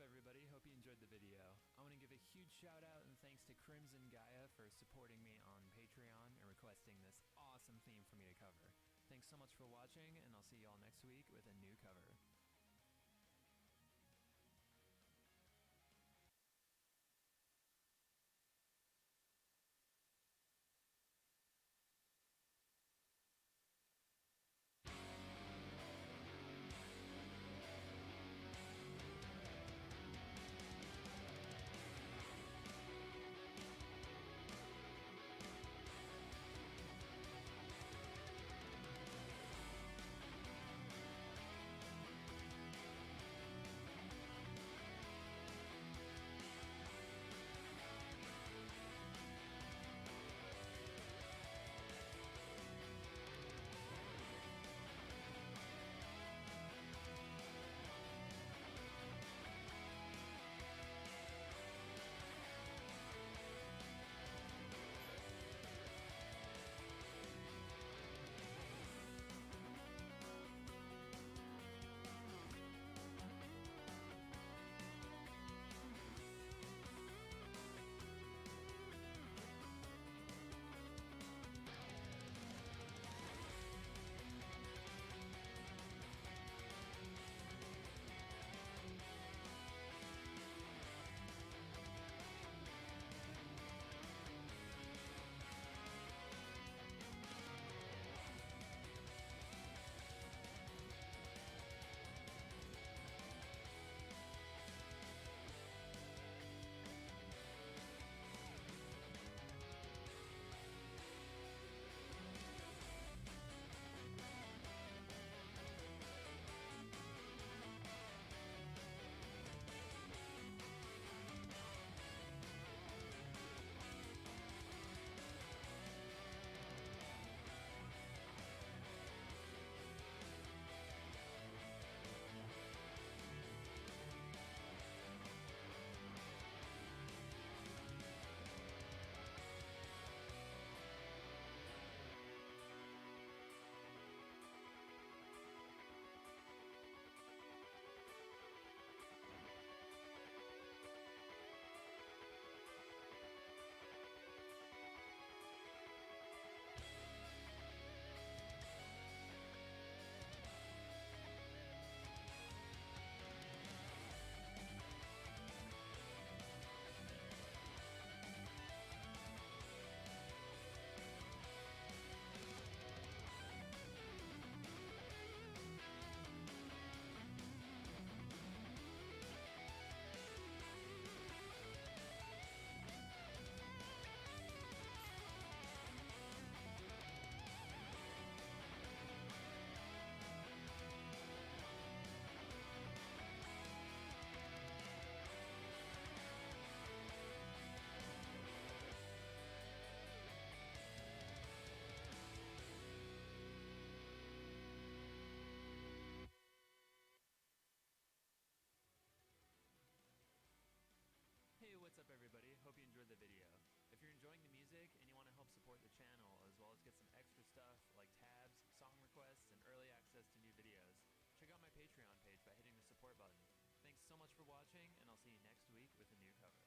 everybody? Hope you enjoyed the video. I want to give a huge shout out and thanks to Crimson Gaia for supporting me on Patreon and requesting this awesome theme for me to cover. Thanks so much for watching, and I'll see you all next week with a new cover. Hey, what's up everybody? Hope you enjoyed the video. If you're enjoying the music and you want to help support the channel as well as get some extra stuff like tabs, song requests, and early access to new videos, check out my Patreon page by hitting the support button. Thanks so much for watching, and I'll see you next week with a new cover.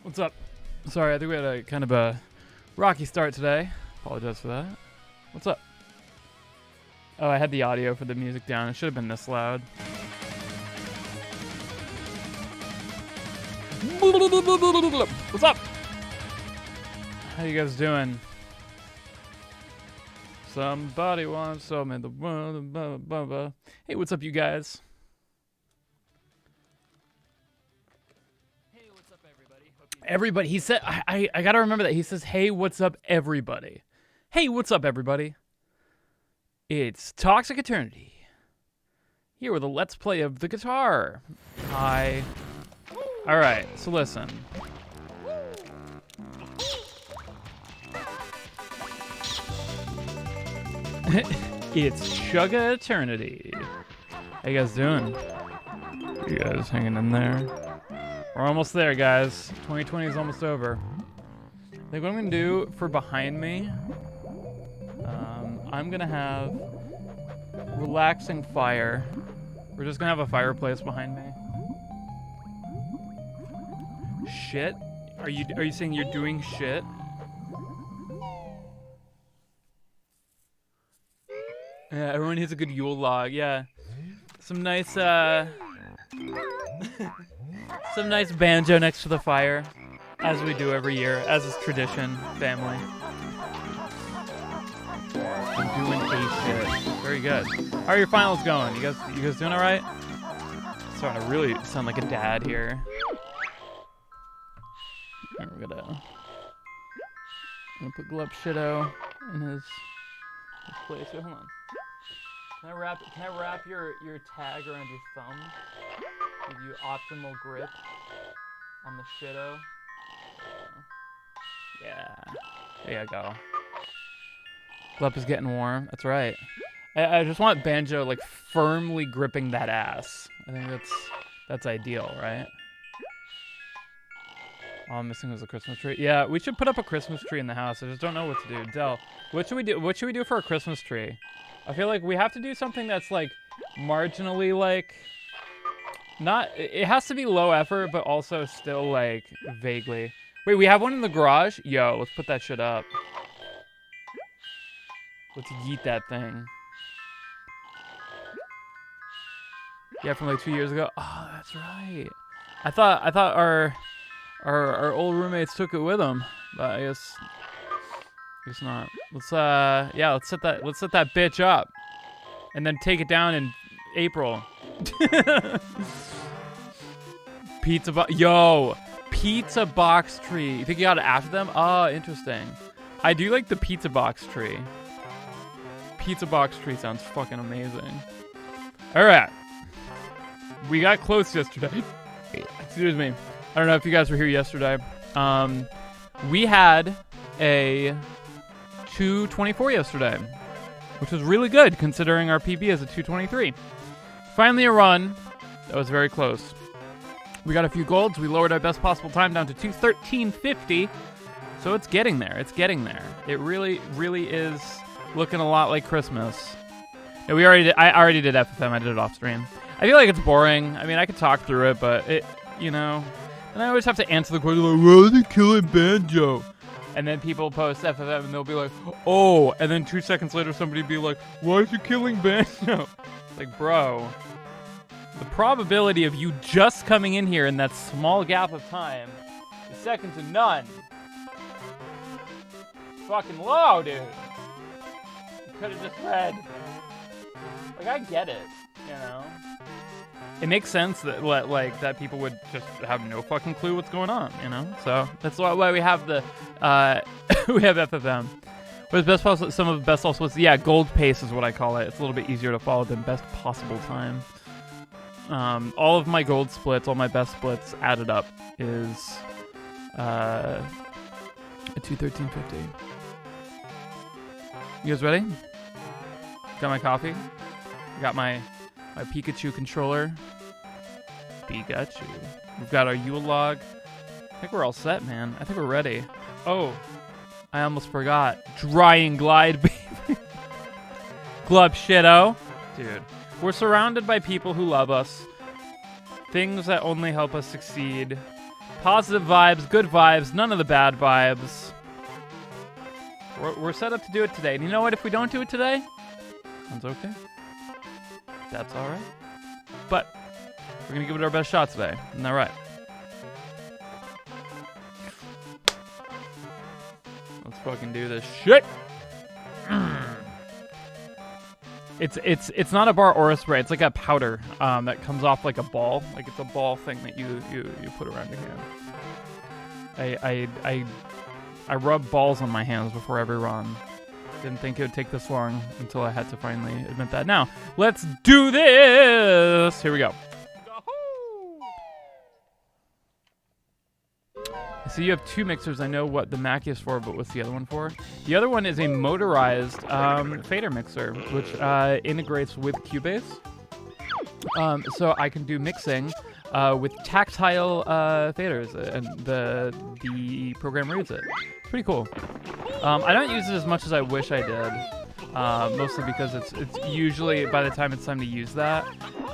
What's up? Sorry, I think we had a kind of a rocky start today. Apologize for that. What's up? Oh, I had the audio for the music down. It should have been this loud. What's up? How you guys doing? Somebody wants some in the world. Hey, what's up, you guys? Hey, what's up, everybody? Everybody, he said, I gotta remember that. He says, hey, what's up, everybody? Hey, what's up, everybody? It's Toxic Eternity. Here with a Let's Play of the guitar. Hi. Alright, so listen. It's Chugga Eternity. How you guys doing? You guys hanging in there? We're almost there, guys. 2020 is almost over. I think what I'm gonna do for behind me, I'm gonna have relaxing fire. We're just gonna have a fireplace behind me. Shit? Are you saying you're doing shit? Yeah, everyone needs a good Yule log. Yeah, some nice some nice banjo next to the fire, as we do every year, as is tradition, family. I'm doing a shit. Very good. How are your finals going? You guys doing all right? Starting to really sound like a dad here. Alright, we're gonna put Glub Shitto in his place. Wait, hold on. Can I wrap your tag around your thumb? Give you optimal grip on the Shitto. Yeah. There you go. Glub is getting warm. That's right. I just want Banjo like firmly gripping that ass. I think that's ideal, right? All I'm missing was a Christmas tree. Yeah, we should put up a Christmas tree in the house. I just don't know what to do. Del, what should we do? What should we do for a Christmas tree? I feel like we have to do something that's like marginally like not. It has to be low effort, but also still like vaguely. Wait, we have one in the garage? Yo, let's put that shit up. Let's yeet that thing. Yeah, from like 2 years ago. Oh, that's right. I thought our old roommates took it with them, but I guess not. Let's set that bitch up, and then take it down in April. Pizza box tree. You think you got it after them? Oh, interesting. I do like the pizza box tree. Pizza box tree sounds fucking amazing. All right, we got close yesterday. Excuse me. I don't know if you guys were here yesterday. We had a 224 yesterday, which was really good considering our PB is a 223. Finally a run that was very close. We got a few golds. We lowered our best possible time down to 2:13.50. So it's getting there. It's getting there. It really, really is looking a lot like Christmas. Yeah, I already did FFM. I did it off stream. I feel like it's boring. I mean, I could talk through it, but it, you know. And I always have to answer the question like, why are they killing Banjo? And then people post FFM and they'll be like, oh. And then 2 seconds later, somebody be like, why is you killing Banjo? Like, bro, the probability of you just coming in here in that small gap of time is second to none. Fucking low, dude. You could have just read. Like, I get it, you know? It makes sense that that people would just have no fucking clue what's going on, you know. So that's why we have the we have FFM. But best possible, some of the best also was gold pace is what I call it. It's a little bit easier to follow than best possible time. All of my gold splits, all my best splits added up is a 2:13.50. You guys ready? Got my coffee. Got my Pikachu controller. Pikachu. We've got our Yule log. I think we're all set, man. I think we're ready. Oh, I almost forgot. Drying glide, baby. Glub Shitto. Dude, we're surrounded by people who love us. Things that only help us succeed. Positive vibes, good vibes, none of the bad vibes. We're set up to do it today. And you know what? If we don't do it today, that's okay. That's all right. But we're going to give it our best shot today. Isn't that right? Let's fucking do this shit. It's not a bar or a spray. It's like a powder that comes off like a ball. Like it's a ball thing that you put around your hand. I rub balls on my hands before every run. Didn't think it would take this long until I had to finally admit that. Now, let's do this! Here we go. So you have 2 mixers. I know what the Mac is for, but what's the other one for? The other one is a motorized fader mixer, which integrates with Cubase. So I can do mixing with tactile faders, and the program reads it. It's pretty cool. I don't use it as much as I wish I did, mostly because it's usually, by the time it's time to use that,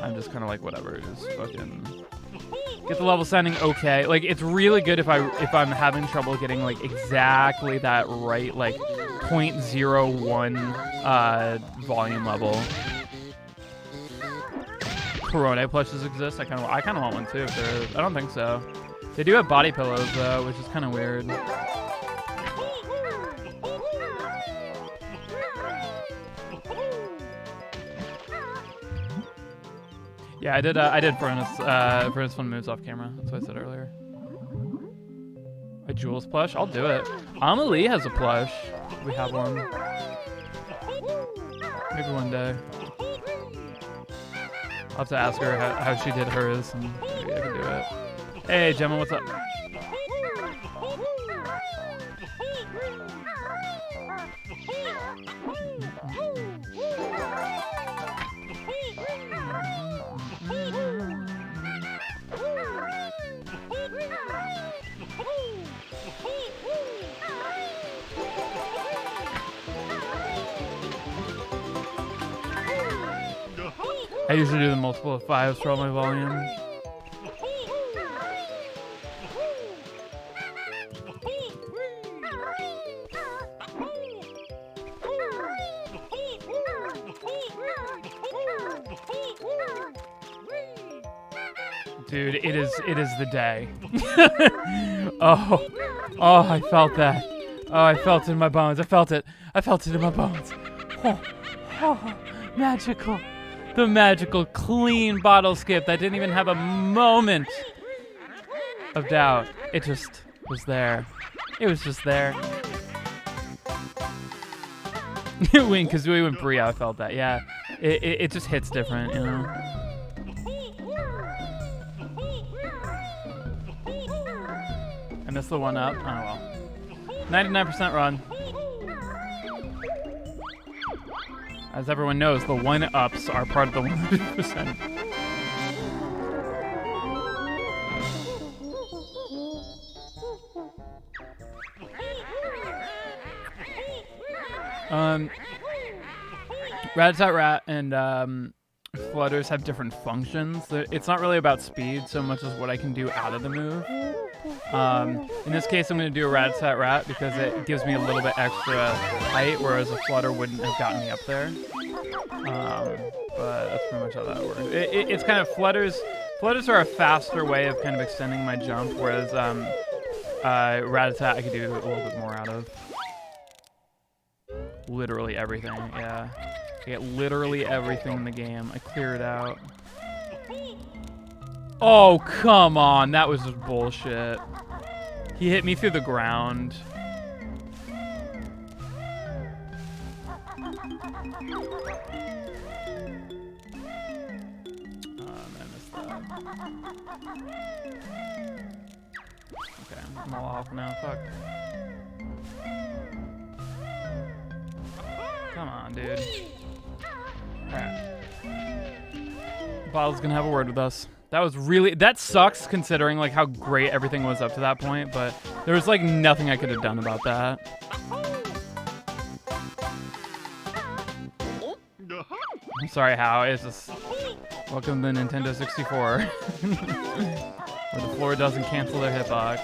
I'm just kind of like, whatever, just fucking get the level sounding okay. Like, it's really good if I'm having trouble getting like exactly that right, like 0.01 volume level. Conroy plushes exist. I kind of want one too. If there is. I don't think so. They do have body pillows though, which is kind of weird. Yeah, I did Furnace Fun moves off camera. That's what I said earlier. A Jules plush? I'll do it. Amelie has a plush. We have one. Maybe one day. I'll have to ask her how she did hers, and maybe I can do it. Hey, Gemma, what's up? I usually do the multiple of 5s for all my volume. Dude, it is the day. Oh, I felt that. Oh, I felt it in my bones. I felt it in my bones. Oh, magical. The magical clean bottle skip that didn't even have a moment of doubt. It just was there. It was just there. When Kazooie went Bria, I felt that. Yeah, it just hits different, you know. I missed the one up. Oh well. 99% run. As everyone knows, the 1-ups are part of the 100%. Rat-a-tat-rat and flutters have different functions. It's not really about speed so much as what I can do out of the move. In this case, I'm going to do a rat-a-tat-rat because it gives me a little bit extra height, whereas a flutter wouldn't have gotten me up there. But that's pretty much how that works. It's kind of flutters are a faster way of kind of extending my jump, whereas rat-a-tat I could do a little bit more out of. Literally everything, yeah. I get literally everything in the game. I clear it out. Oh, come on. That was just bullshit. He hit me through the ground. I missed that. Okay, I'm all off now. Fuck. Come on, dude. Alright. Bottle's gonna have a word with us. That sucks considering like how great everything was up to that point, but there was like nothing I could have done about that. I'm sorry, how? It's just welcome to Nintendo 64. where the floor doesn't cancel their hitbox.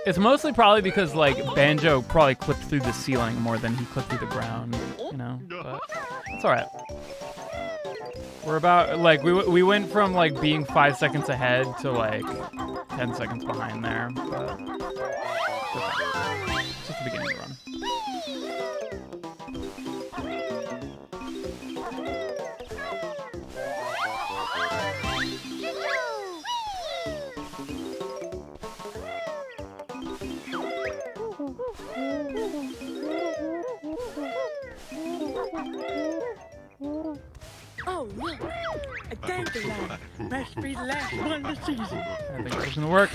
It's mostly probably because like Banjo probably clipped through the ceiling more than he clipped through the ground, you know. But it's all right. We're about like we went from like being 5 seconds ahead to like 10 seconds behind there, but it's okay. It's just the beginning of the run. Oh, look, a dandelion. Must be the last one this season. I think that's gonna work.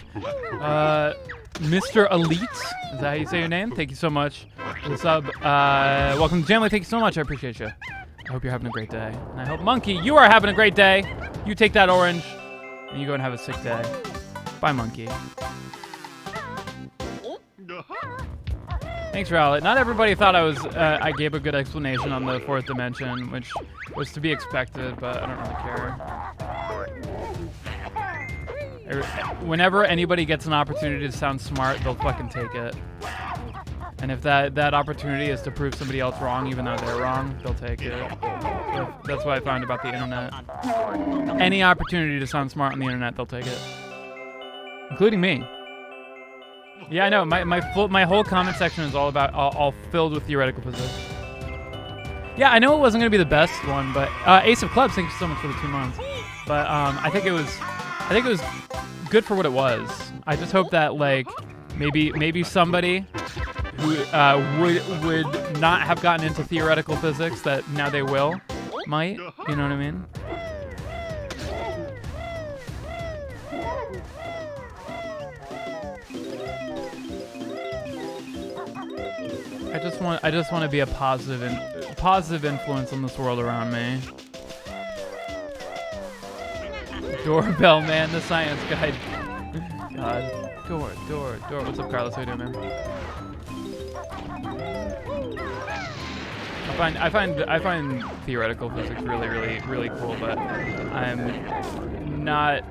Mr. Elite, is that how you say your name? Thank you so much for the sub. Welcome to Jamily. Thank you so much. I appreciate you. I hope you're having a great day. And I hope, Monkey, you are having a great day. You take that orange, and you go and have a sick day. Bye, Monkey. Thanks, Rowlett. Not everybody thought I gave a good explanation on the fourth dimension, which was to be expected, but I don't really care. Whenever anybody gets an opportunity to sound smart, they'll fucking take it. And if that opportunity is to prove somebody else wrong, even though they're wrong, they'll take it. So that's what I found about the internet. Any opportunity to sound smart on the internet, they'll take it. Including me. Yeah, I know. My whole comment section is all filled with theoretical physics. Yeah, I know it wasn't gonna be the best one, but Ace of Clubs, thank you so much for the 2 months. But I think it was good for what it was. I just hope that like maybe somebody who would not have gotten into theoretical physics that now they might. You know what I mean? I just want to be a positive influence on this world around me. Doorbell man, the science guide. God, door. What's up, Carlos? How you doing, man? I find theoretical physics really cool, but I'm not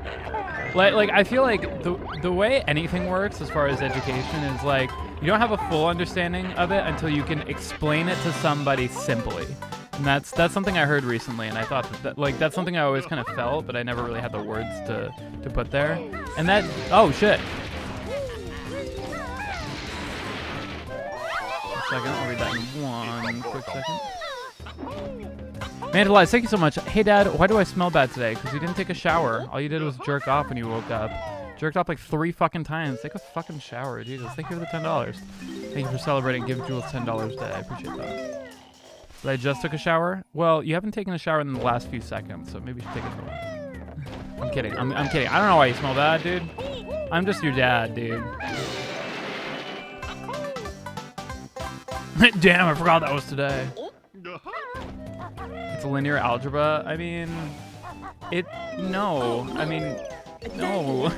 like I feel like the way anything works as far as education is like you don't have a full understanding of it until you can explain it to somebody simply. And that's something I heard recently, and I thought that like that's something I always kind of felt, but I never really had the words to put there. And that oh shit. Second, I'll read that in one quick second. Mandalize, thank you so much. Hey Dad, why do I smell bad today? Because you didn't take a shower. All you did was jerk off when you woke up. Jerked off like 3 fucking times. Take a fucking shower, Jesus. Thank you for the $10. Thank you for celebrating. Give Jules $10 today. I appreciate that. So I just took a shower? Well, you haven't taken a shower in the last few seconds, so maybe you should take it. I'm kidding. I'm kidding. I don't know why you smell bad, dude. I'm just your dad, dude. Damn, I forgot that was today. It's linear algebra. I mean, no. I mean, no.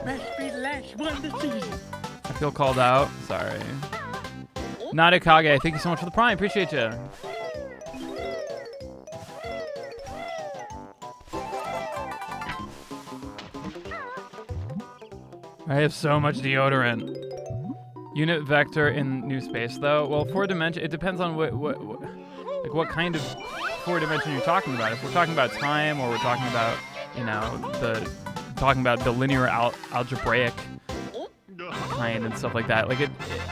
Must be the last one this season. I feel called out. Sorry. Nadekage, thank you so much for the prime. Appreciate you. I have so much deodorant. Unit vector in new space, though. Well, 4 dimension. It depends on what kind of 4 dimension you're talking about. If we're talking about time, or we're talking about, you know, the linear algebraic kind and stuff like that. Like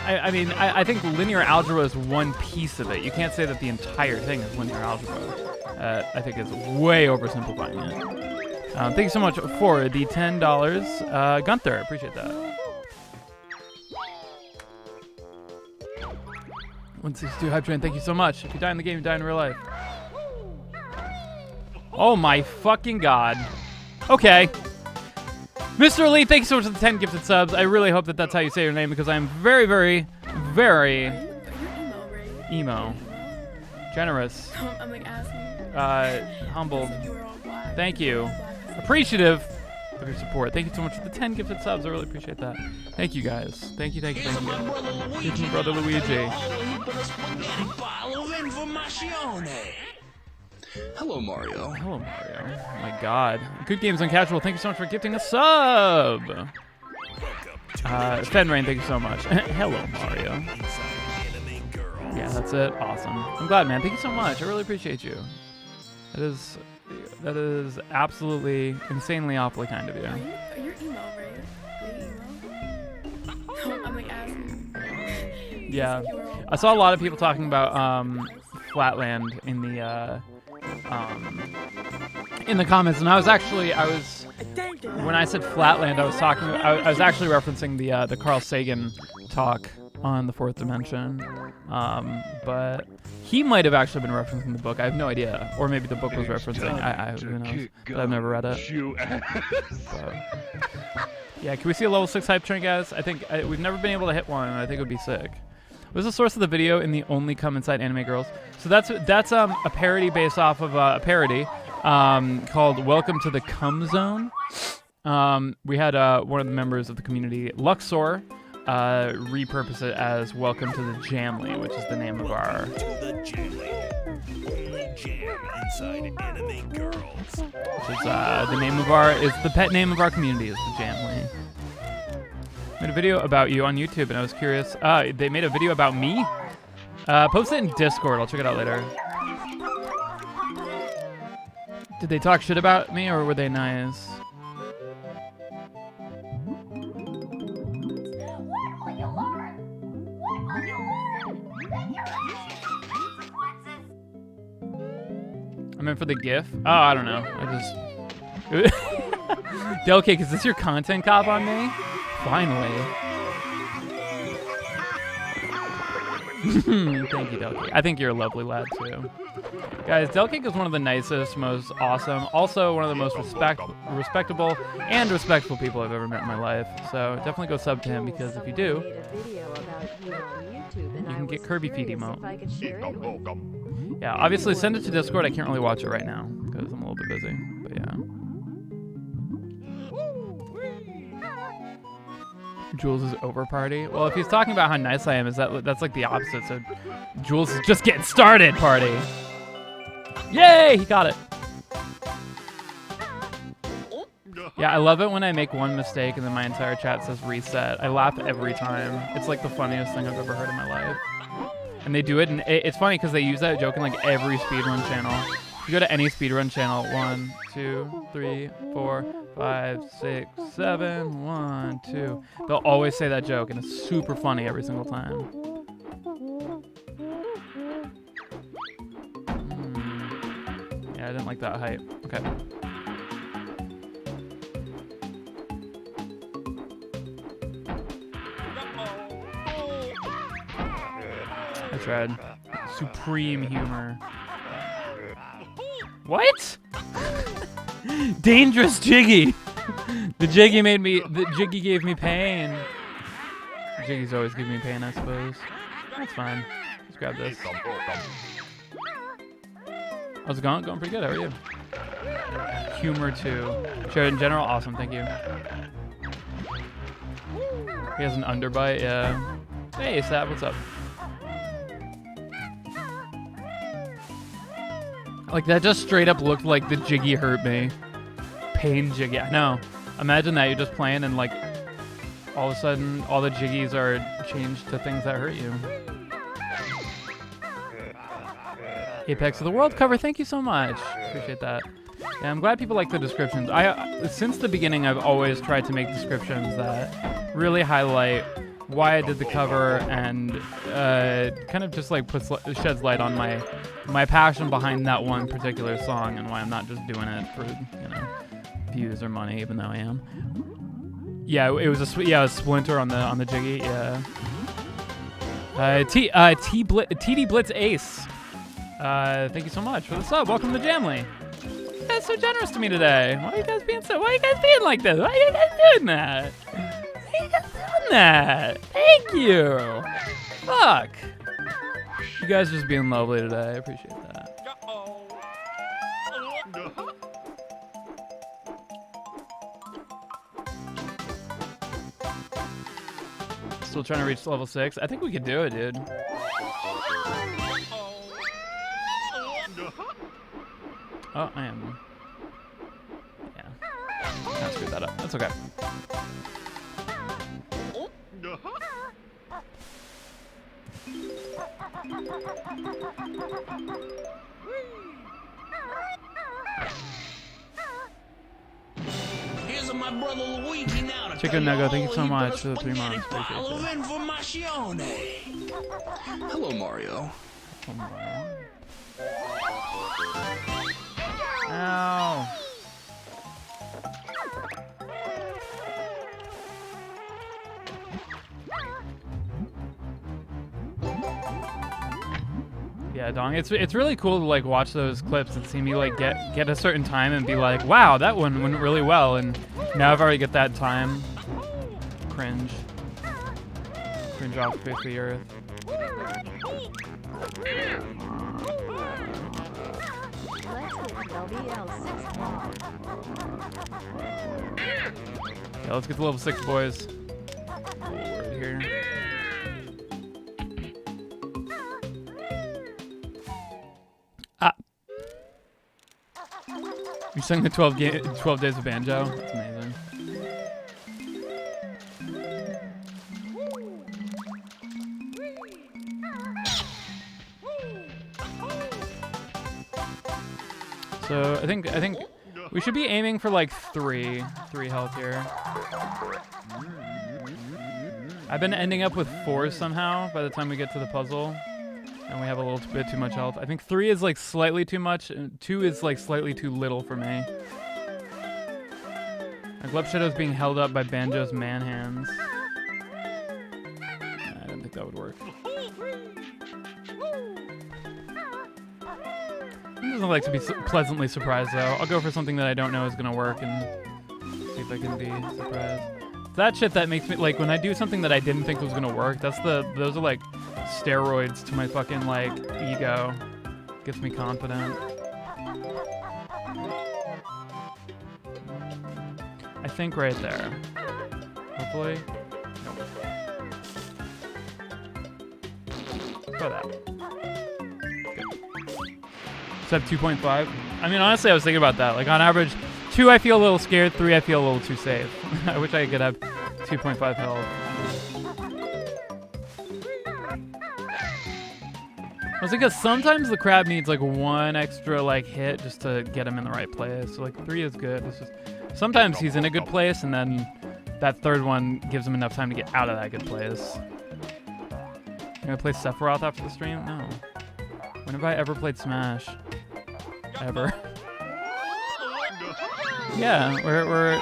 I mean, I think linear algebra is one piece of it. You can't say that the entire thing is linear algebra. I think it's way oversimplifying it. Thank you so much for the $10, Gunther. Appreciate that. 162 Hype Train, thank you so much. If you die in the game, you die in real life. Oh my fucking god. Okay. Mr. Elite, thank you so much for the 10 gifted subs. I really hope that that's how you say your name, because I'm very, very, very emo. Generous. I'm like asking. Humbled. Thank you. Appreciative of your support. Thank you so much for the 10 gifted subs. I really appreciate that. Thank you guys. Thank you. It's my brother Luigi. Hello, Mario. Hello, Mario. Oh my god. Good Games on Casual, thank you so much for gifting a sub. Fenrain, thank you so much. Hello, Mario. Yeah, that's it. Awesome. I'm glad, man. Thank you so much. I really appreciate you. That is absolutely insanely awfully kind of you. You're emo, right? Are you emo? I'm like asking. Yeah. I saw a lot of people talking about Flatland in the comments, and I was when I said Flatland, I was actually referencing the Carl Sagan talk on the Fourth Dimension, but he might have actually been referencing the book. I have no idea, or maybe the book was referencing. Who knows? But I've never read it. So. Yeah, can we see a level 6 hype train, guys? I think we've never been able to hit one, and I think it would be sick. What was the source of the video in the Only Come Inside Anime Girls? So that's a parody based off of a parody called Welcome to the Cum Zone. We had one of the members of the community, Luxor, repurpose it as Welcome to the Jamly, which is the name of our... Which is the pet name of our community is the Jamly. Made a video about you on YouTube, and I was curious. They made a video about me? Post it in Discord. I'll check it out later. Did they talk shit about me, or were they nice? I meant for the GIF? Oh, I don't know. Delcake, is this your content cop on me? Finally. Thank you, Delcake. I think you're a lovely lad, too. Guys, Delcake is one of the nicest, most awesome, also one of the most respectable and respectful people I've ever met in my life. So definitely go sub to him, because if you do, you can get Kirby feed emote. Yeah, obviously send it to Discord. I can't really watch it right now, because I'm a little bit busy, but yeah. Jules' over party. Well, if he's talking about how nice I am, that's like the opposite. So Jules is just getting started party. Yay! He got it. Yeah, I love it when I make one mistake and then my entire chat says reset. I laugh every time. It's like the funniest thing I've ever heard in my life. And they do it, and it's funny because they use that joke in like every speedrun channel. If you go to any speedrun channel, 1, 2, 3, 4, 5, 6, 7, 1, 2. They'll always say that joke, and it's super funny every single time. Yeah, I didn't like that height. Okay. I tried. Supreme humor. What? Dangerous Jiggy. The Jiggy gave me pain. Jiggy's always giving me pain, I suppose. That's fine. Let's grab this. How's it going? Going pretty good. How are you? Humor too. Shared in general, awesome. Thank you. He has an underbite. Yeah. Hey, Sab, what's up? Like, that just straight up looked like the Jiggy hurt me. Pain Jiggy. I know. Imagine that. You're just playing and, like, all of a sudden, all the Jiggies are changed to things that hurt you. Apex of the World cover. Thank you so much. Appreciate that. Yeah, I'm glad people like the descriptions. Since the beginning, I've always tried to make descriptions that really highlight why I did the cover and kind of just like sheds light on my passion behind that one particular song and why I'm not just doing it for, you know, views or money, even though I am. Yeah, it was a splinter on the Jiggy. Yeah. TD Blitz Ace. Thank you so much for the sub. Welcome to Jamly. You guys are so generous to me today. Why are you guys being like this? Why are you guys doing that? That. Thank you. Fuck. You guys just being lovely today. I appreciate that. Still trying to reach level 6. I think we could do it, dude. Oh, I am. Yeah. I screwed that up. That's okay. Here's my brother Luigi now to Chicken Nugget, thank you so much for the 3 months. bottle of informazione. Hello, Mario. Ow. Yeah, Dong. It's really cool to like watch those clips and see me like get a certain time and be like, wow, that one went really well, and now I've already got that time. Cringe. Cringe off the face of the earth. Yeah, let's get to level 6, boys. Right here. Ah. You sang the 12 days of banjo. That's amazing. So I think we should be aiming for like 3 health here. I've been ending up with 4 somehow by the time we get to the puzzle, and we have a little bit too much health. I think 3 is like slightly too much, and 2 is like slightly too little for me. My Glub Shadow's being held up by Banjo's man hands. I don't think that would work. He doesn't like to be pleasantly surprised though. I'll go for something that I don't know is gonna work and see if I can be surprised. That shit that makes me like when I do something that I didn't think was gonna work. Those are like steroids to my fucking like ego. Gets me confident. I think right there. Hopefully. Nope. Try that. Except 2.5. I mean, honestly, I was thinking about that. Like, on average, 2, I feel a little scared. 3, I feel a little too safe. I wish I could have 2.5 health. I was thinking sometimes the crab needs, like, 1 extra, like, hit just to get him in the right place. So, like, 3 is good. It's just sometimes he's in a good place, and then that 3rd one gives him enough time to get out of that good place. You gonna play Sephiroth after the stream? No. When have I ever played Smash? Ever. Yeah, we're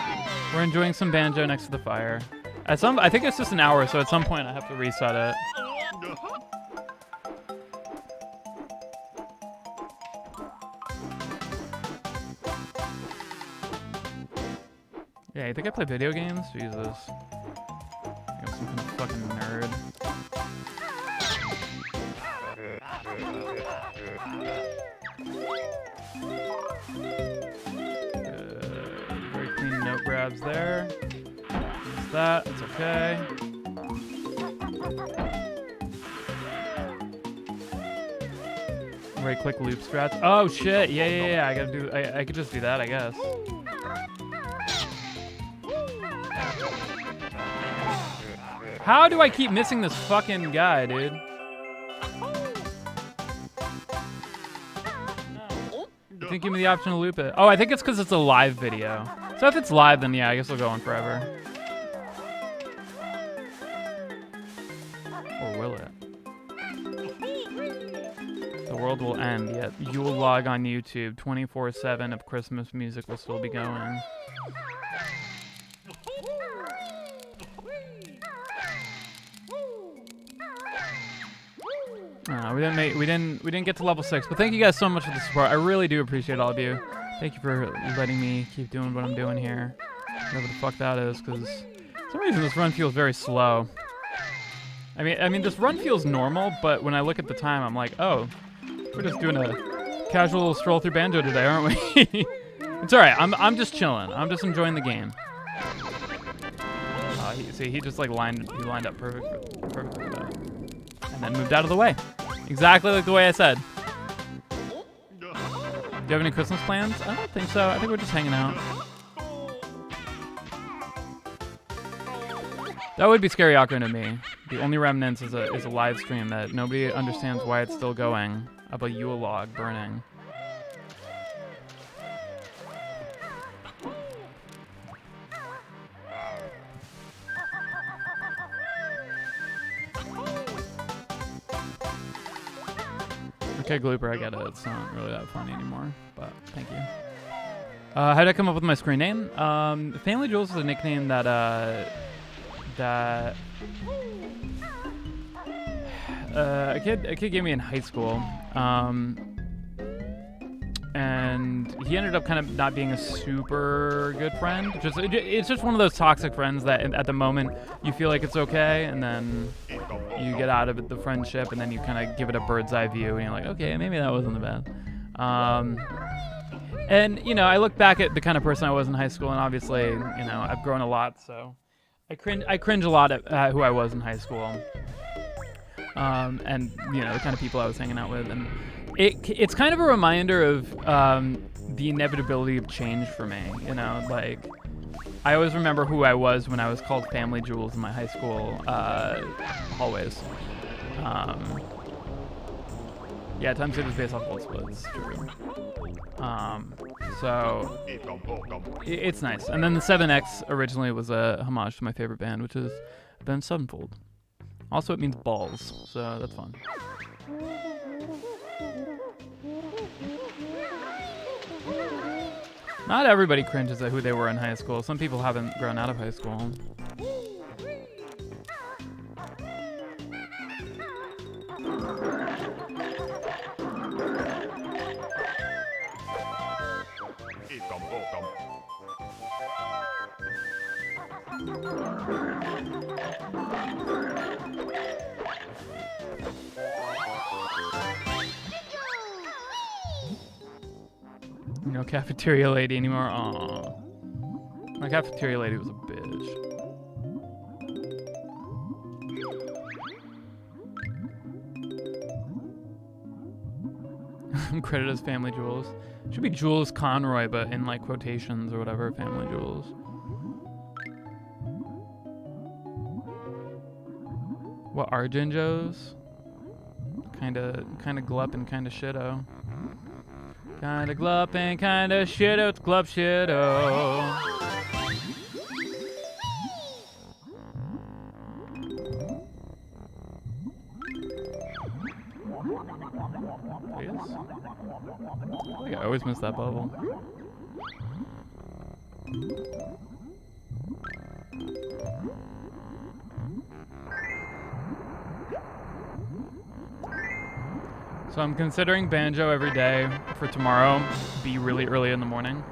enjoying some banjo next to the fire. I think it's just an hour, so at some point I have to reset it. Yeah, you think I play video games? Jesus. I'm some kind of fucking nerd. Very clean note grabs there. Use that. It's okay. Right click loop strats. Oh shit! Yeah. I gotta do. I could just do that, I guess. How do I keep missing this fucking guy, dude? You didn't give me the option to loop it. Oh, I think it's because it's a live video. So if it's live, then yeah, I guess it'll go on forever. Or will it? The world will end, yet you will log on YouTube 24/7 if Christmas music will still be going. We didn't get to level 6, but thank you guys so much for the support. I really do appreciate all of you. Thank you for letting me keep doing what I'm doing here. Whatever the fuck that is, because for some reason this run feels very slow. I mean this run feels normal, but when I look at the time, I'm like, oh, we're just doing a casual stroll through Banjo today, aren't we? It's all right. I'm just chilling. I'm just enjoying the game. He just like lined up perfectly for that. And then moved out of the way. Exactly like the way I said. you have any Christmas plans? I don't think so. I think we're just hanging out. That would be scary awkward to me. The only remnants is a live stream that nobody understands why it's still going. Of a Yule log burning. Okay, Glooper, I get it. It's not really that funny anymore, but thank you. How did I come up with my screen name? Family Jules is a nickname that a kid gave me in high school. And he ended up kind of not being a super good friend. It's just one of those toxic friends that at the moment you feel like it's okay, and then you get out of it, the friendship, and then you kind of give it a bird's eye view, and you're like, okay, maybe that wasn't the bad. And you know, I look back at the kind of person I was in high school, and obviously, you know, I've grown a lot, so I cringe a lot at who I was in high school. And you know, the kind of people I was hanging out with, and it's kind of a reminder of the inevitability of change for me. You know, like I always remember who I was when I was called Family Jules in my high school hallways. Yeah, Time Savers based off Gold Splits, true. So it's nice. And then the 7X originally was a homage to my favorite band, which is Avenged Sevenfold. Also, it means balls, so that's fun. Not everybody cringes at who they were in high school. Some people haven't grown out of high school. No cafeteria lady anymore. Aww. My cafeteria lady was a bitch. Credit as Family Jules. Should be Jules Conroy, but in like quotations or whatever. Family Jules. What are Jinjos? Kinda glup and kinda shitto. Kinda glup and kinda shitto, it's glup shitto. Yes. I always miss that bubble. So I'm considering banjo every day for tomorrow, be really early in the morning.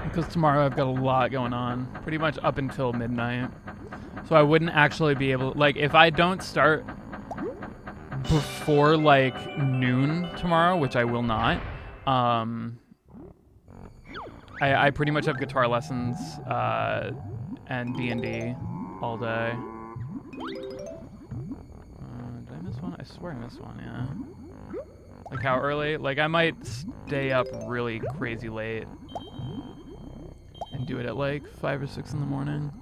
Because tomorrow I've got a lot going on, pretty much up until midnight. So I wouldn't actually be able, like, if I don't start before like noon tomorrow, which I will not, I pretty much have guitar lessons and D&D all day. Did I miss one? I swear I missed one, yeah. Like how early? Like I might stay up really crazy late and do it at like 5 or 6 in the morning.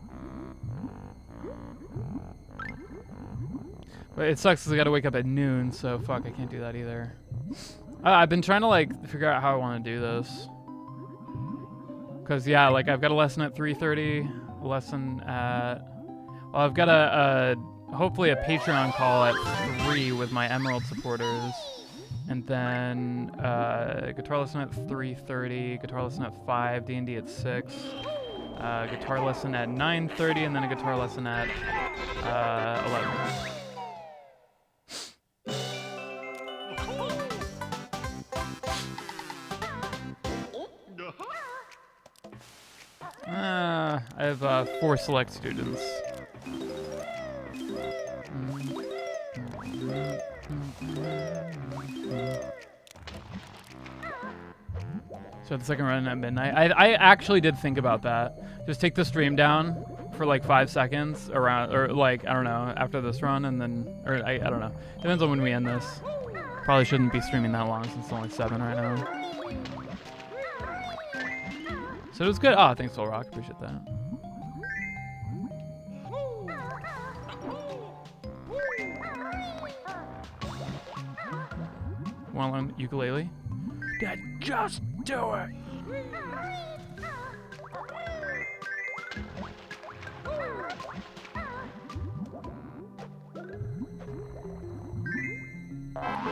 But it sucks because I gotta wake up at noon, so fuck, I can't do that either. I've been trying to like figure out how I want to do this. Cause yeah, like I've got a lesson at 3:30, a lesson at, well, I've got a hopefully a Patreon call at 3 with my Emerald supporters, and then guitar lesson at 3:30, guitar lesson at 5, D&D at 6, guitar lesson at 9:30, and then a guitar lesson at 11. I have 4 select students. So the second run at midnight. I actually did think about that. Just take the stream down for like 5 seconds around, or like, I don't know, after this run, and then, or I don't know. Depends on when we end this. Probably shouldn't be streaming that long since it's only 7 right now. So it was good. Oh, thanks, Soul Rock. Appreciate that. Want to learn ukulele? Dad, just do it.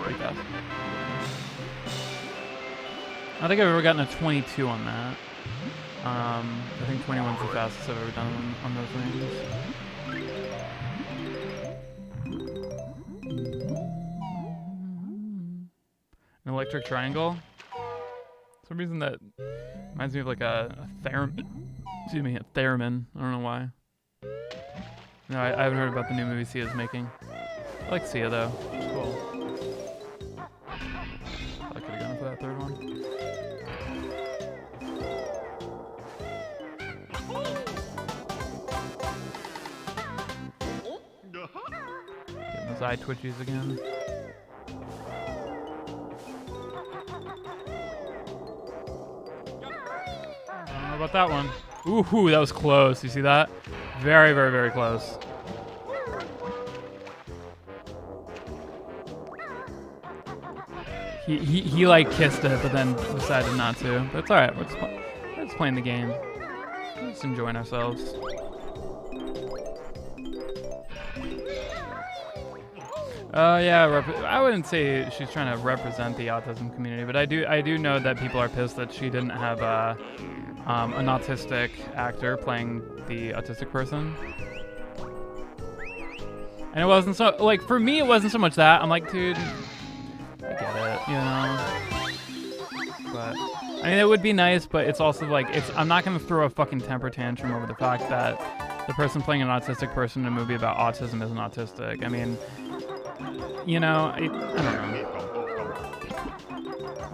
Pretty fast. I don't think I've ever gotten a 22 on that. I think 21's the fastest I've ever done on those ranges. An electric triangle? For some reason that reminds me of like a theremin. Excuse me, a theremin. I don't know why. No, I haven't heard about the new movie Sia's making. I like Sia though. It's cool. I could have gone for that third one. Getting those eye twitchies again. I don't know about that one. Ooh, that was close. You see that? Very, very, very close. He like kissed it, but then decided not to. But it's all right. We're just playing the game. We're just enjoying ourselves. Yeah. I wouldn't say she's trying to represent the autism community, but I do know that people are pissed that she didn't have an autistic actor playing the autistic person. And it wasn't so like for me, it wasn't so much that I'm like, dude. I get it, you know. But I mean, it would be nice, but it's also like I'm not gonna throw a fucking temper tantrum over the fact that the person playing an autistic person in a movie about autism isn't autistic. I mean, you know, I don't know.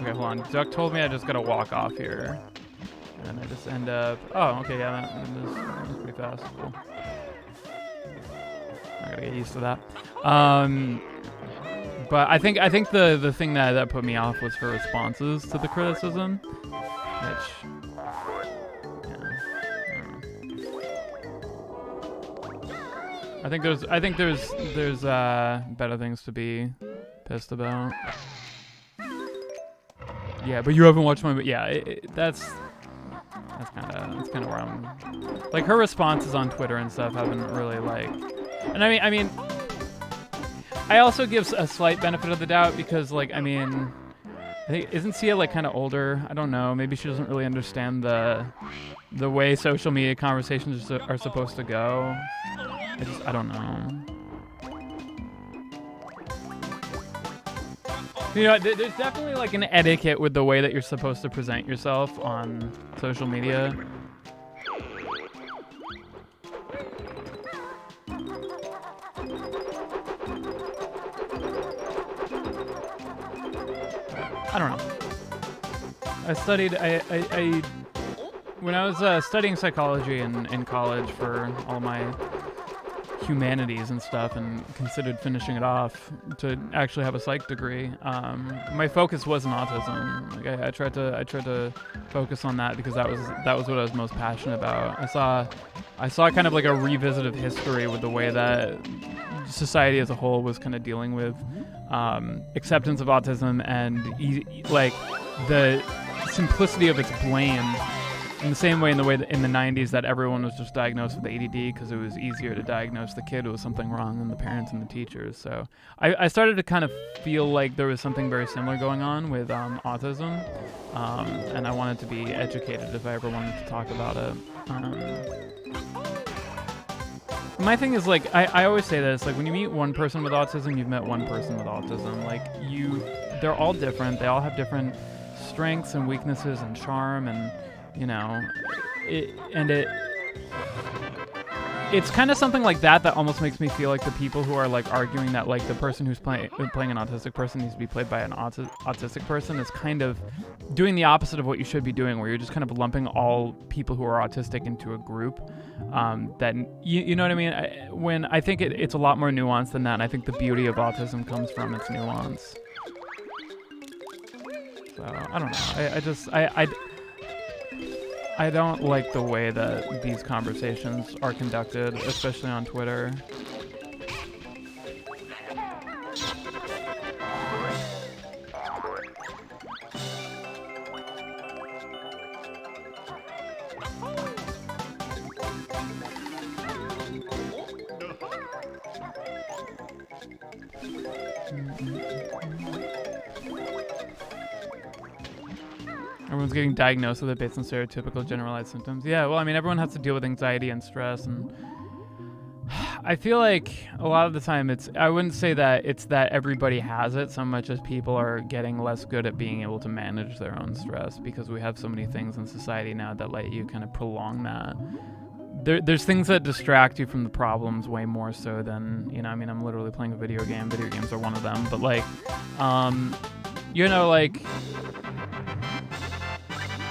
Okay, hold on. Duck told me I just gotta walk off here, and I just end up. Oh, okay, yeah, that was pretty fast. Cool. I gotta get used to that. But I think the thing that put me off was her responses to the criticism, which yeah, I think there's better things to be pissed about. Yeah, but you haven't watched my yeah. That's kind of where I'm. Like her responses on Twitter and stuff haven't really like, and I mean. I also give a slight benefit of the doubt because, like, I mean, I think, isn't Sia like kind of older? I don't know. Maybe she doesn't really understand the way social media conversations are supposed to go. I don't know. You know, there's definitely like an etiquette with the way that you're supposed to present yourself on social media. I don't know. I studied, when I was studying psychology in college for all my humanities and stuff and considered finishing it off to actually have a psych degree, my focus wasn't autism. Like I tried to focus on that because that was what I was most passionate about. I saw kind of like a revisit of history with the way that society as a whole was kind of dealing with acceptance of autism and like the simplicity of its blame in the same way in the way that in the 90s that everyone was just diagnosed with ADD because it was easier to diagnose the kid with something wrong than the parents and the teachers. So I started to kind of feel like there was something very similar going on with autism, and I wanted to be educated if I ever wanted to talk about it. My thing is, like, I always say this, like, when you meet one person with autism, you've met one person with autism. Like, they're all different. They all have different strengths and weaknesses and charm and, you know, it's kind of something like that almost makes me feel like the people who are, like, arguing that, like, the person who's playing an autistic person needs to be played by an autistic person is kind of doing the opposite of what you should be doing, where you're just kind of lumping all people who are autistic into a group. That you know what I mean? When I think it's a lot more nuanced than that, and I think the beauty of autism comes from its nuance. So I don't know. I don't like the way that these conversations are conducted, especially on Twitter. Everyone's getting diagnosed with it based on stereotypical generalized symptoms. Yeah, well, I mean, everyone has to deal with anxiety and stress, and I feel like a lot of the time I wouldn't say that it's that everybody has it so much as people are getting less good at being able to manage their own stress because we have so many things in society now that let you kind of prolong that. There's things that distract you from the problems way more so than, you know, I mean, I'm literally playing a video game. Video games are one of them, but like, you know, like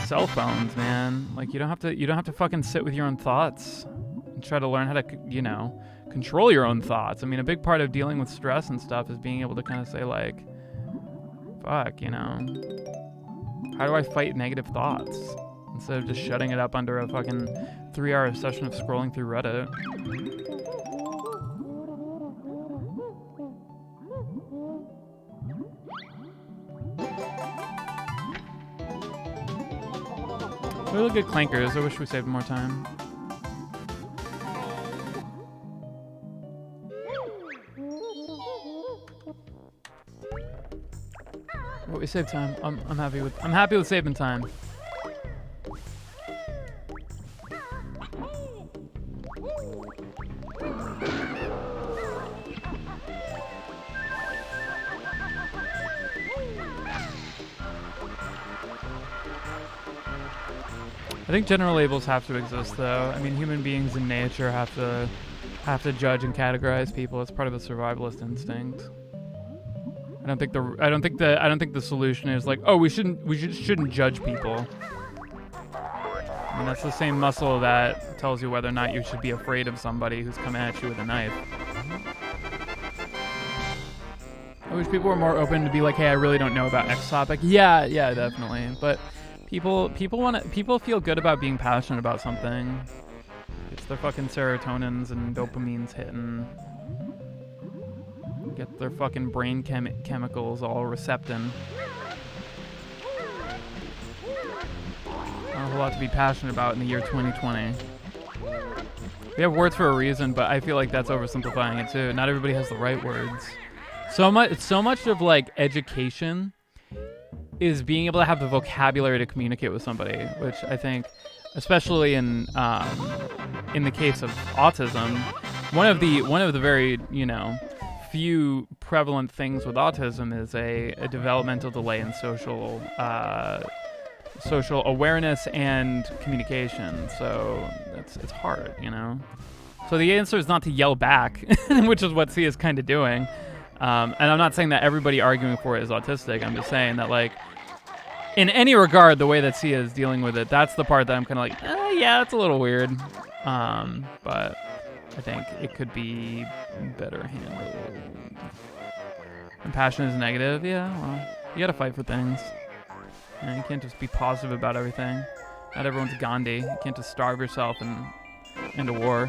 cell phones, man. Like you don't have to fucking sit with your own thoughts and try to learn how to, you know, control your own thoughts. I mean, a big part of dealing with stress and stuff is being able to kind of say like, fuck, you know, how do I fight negative thoughts? Instead of just shutting it up under a fucking 3-hour session of scrolling through Reddit. We look at clankers. I wish we saved more time. But we saved time. I'm happy with saving time. I think general labels have to exist, though. I mean, human beings in nature have to judge and categorize people. It's part of a survivalist instinct. I don't think the solution is like, oh, we shouldn't judge people. I mean, that's the same muscle that tells you whether or not you should be afraid of somebody who's coming at you with a knife. I wish people were more open to be like, hey, I really don't know about X topic. Yeah, definitely. But people feel good about being passionate about something. It's their fucking serotonins and dopamines hitting. Get their fucking brain chemicals all recepting. Not a whole lot to be passionate about in the year 2020. We have words for a reason, but I feel like that's oversimplifying it too. Not everybody has the right words. So much of like education is being able to have the vocabulary to communicate with somebody, which I think, especially in the case of autism, one of the very, you know, few prevalent things with autism is a developmental delay in social awareness and communication. So it's hard, you know. So the answer is not to yell back, which is what Sia is kind of doing. And I'm not saying that everybody arguing for it is autistic. I'm just saying that, like, in any regard, the way that Sia is dealing with it, that's the part that I'm kind of like, yeah, that's a little weird. But I think it could be better handled. Compassion is negative. Yeah, well, you gotta fight for things. You know, you can't just be positive about everything. Not everyone's Gandhi. You can't just starve yourself into war.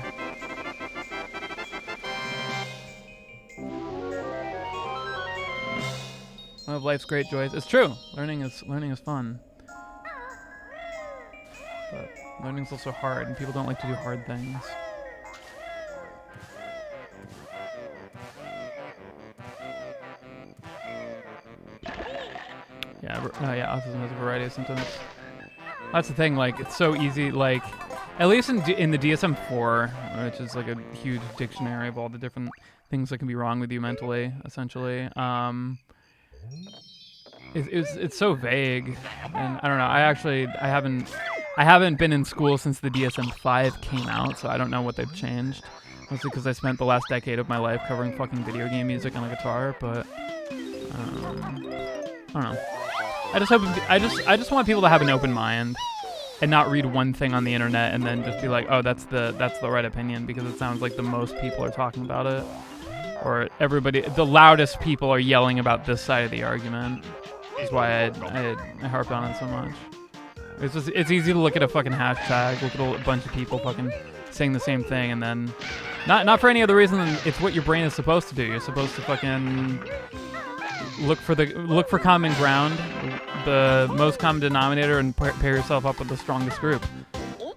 One of life's great joys. It's true. Learning is fun. But learning's also hard, and people don't like to do hard things. Yeah, autism has a variety of symptoms. That's the thing, like, it's so easy, like, at least in the DSM-4, which is like a huge dictionary of all the different things that can be wrong with you mentally, essentially, it's so vague, and I don't know, I haven't been in school since the DSM-5 came out, so I don't know what they've changed, mostly because I spent the last decade of my life covering fucking video game music on a guitar, but, I don't know. I just want people to have an open mind and not read one thing on the internet and then just be like, oh, that's the right opinion, because it sounds like the most people are talking about it, or the loudest people are yelling about this side of the argument. That's why I harped on it so much. It's easy to look at a fucking hashtag, look at a bunch of people fucking saying the same thing, and then not for any other reason than it's what your brain is supposed to do. You're supposed to fucking look for common ground, the most common denominator, and pair yourself up with the strongest group.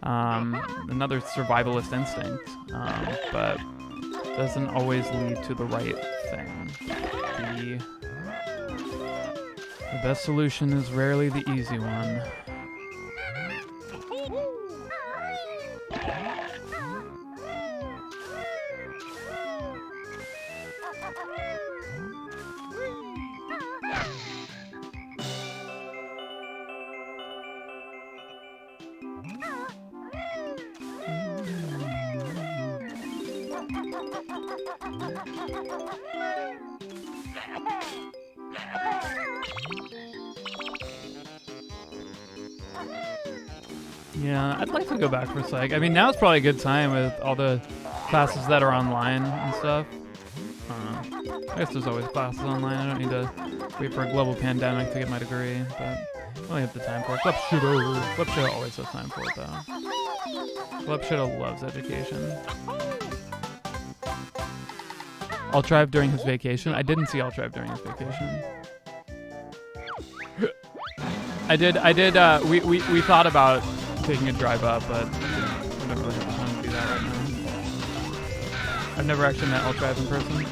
Another survivalist instinct, but doesn't always lead to the right thing. The best solution is rarely the easy one. Yeah, I'd like to go back for psych. I mean, now it's probably a good time with all the classes that are online and stuff. I guess there's always classes online. I don't need to wait for a global pandemic to get my degree, but I only have the time for it. Club Shooter always has time for it, though. Club Shooter loves education. Altrive during his vacation. I didn't see Altrive during his vacation. I did, we thought about taking a drive up, but I don't really have the time to do that right now. I've never actually met Altrive in person.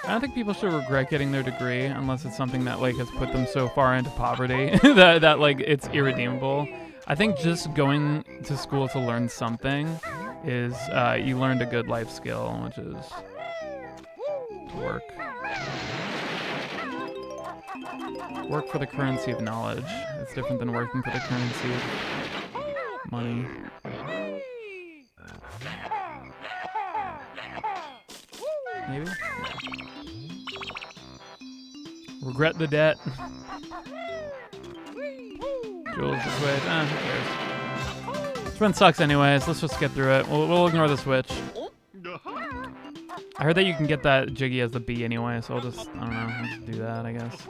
I don't think people should regret getting their degree unless it's something that like has put them so far into poverty that like it's irredeemable. I think just going to school to learn something is you learned a good life skill, which is to work. Work for the currency of knowledge. It's different than working for the currency of money. Maybe? Regret the debt. Jules the switch. Who cares? This run sucks anyways. Let's just get through it. We'll ignore the switch. I heard that you can get that Jiggy as the B anyway, so I'll just, I don't know, I'll just do that, I guess.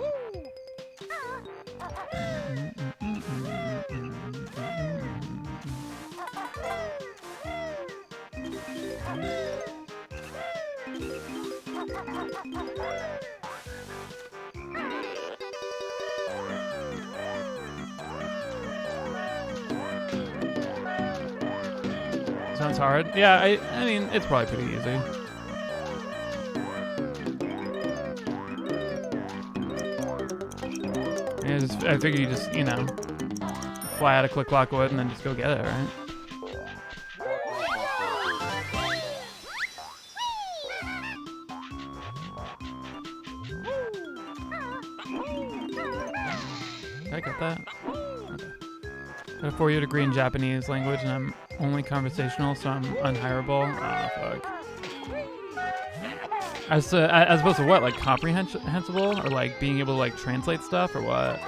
Sounds hard. Yeah, I mean, it's probably pretty easy. Yeah, I figure you just, you know, fly out a quick block wood and then just go get it, right? Did I get that? Okay. I have a 4-year degree in Japanese language and I'm only conversational, so I'm unhireable. Ah, fuck. As opposed to what? Like comprehensible? Or like being able to like translate stuff or what?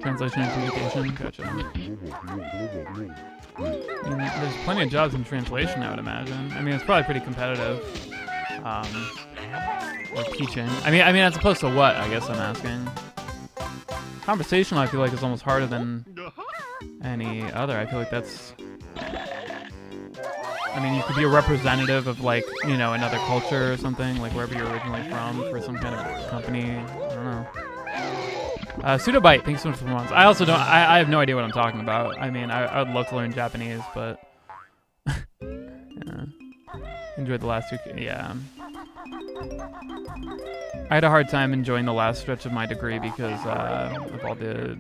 Translation and communication, gotcha. I mean, there's plenty of jobs in translation, I would imagine. I mean, it's probably pretty competitive. Or teaching. I mean, as opposed to what? I guess I'm asking. Conversational, I feel like is almost harder than any other. I feel like that's. I mean, you could be a representative of like, you know, another culture or something, like wherever you're originally from, for some kind of company. I don't know. Pseudobite, thanks so much for the ones. I also don't. I have no idea what I'm talking about. I mean, I would love to learn Japanese, but yeah. Enjoyed the last 2. Yeah. I had a hard time enjoying the last stretch of my degree because of all the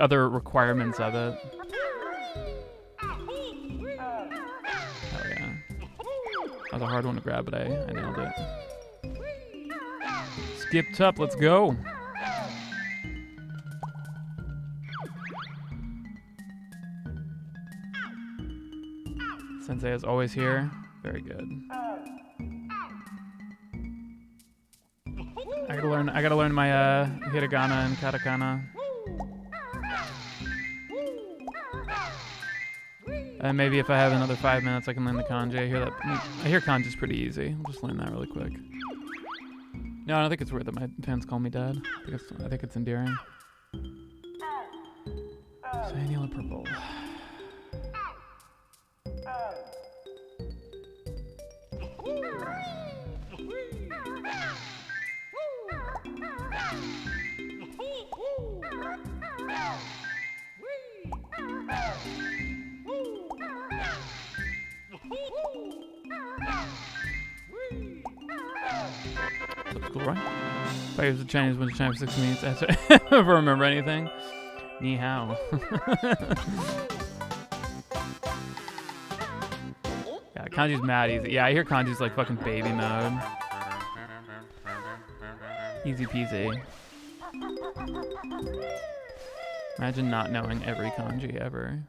other requirements of it. Hell yeah. That was a hard one to grab, but I nailed it. Skipped up, let's go. Sensei is always here. Very good. I gotta learn my hiragana and katakana. And maybe if I have another 5 minutes, I can learn the kanji. I hear kanji's pretty easy. I'll just learn that really quick. No, I don't think it's weird that my fans call me dad. I think it's endearing. Cyan, yellow, purple. That's cool, right? If I use the Chinese bunch of China for 6 minutes, that's if I remember anything. Ni hao. Yeah, kanji's mad easy. Yeah, I hear kanji's like fucking baby mode. Easy peasy. Imagine not knowing every kanji ever.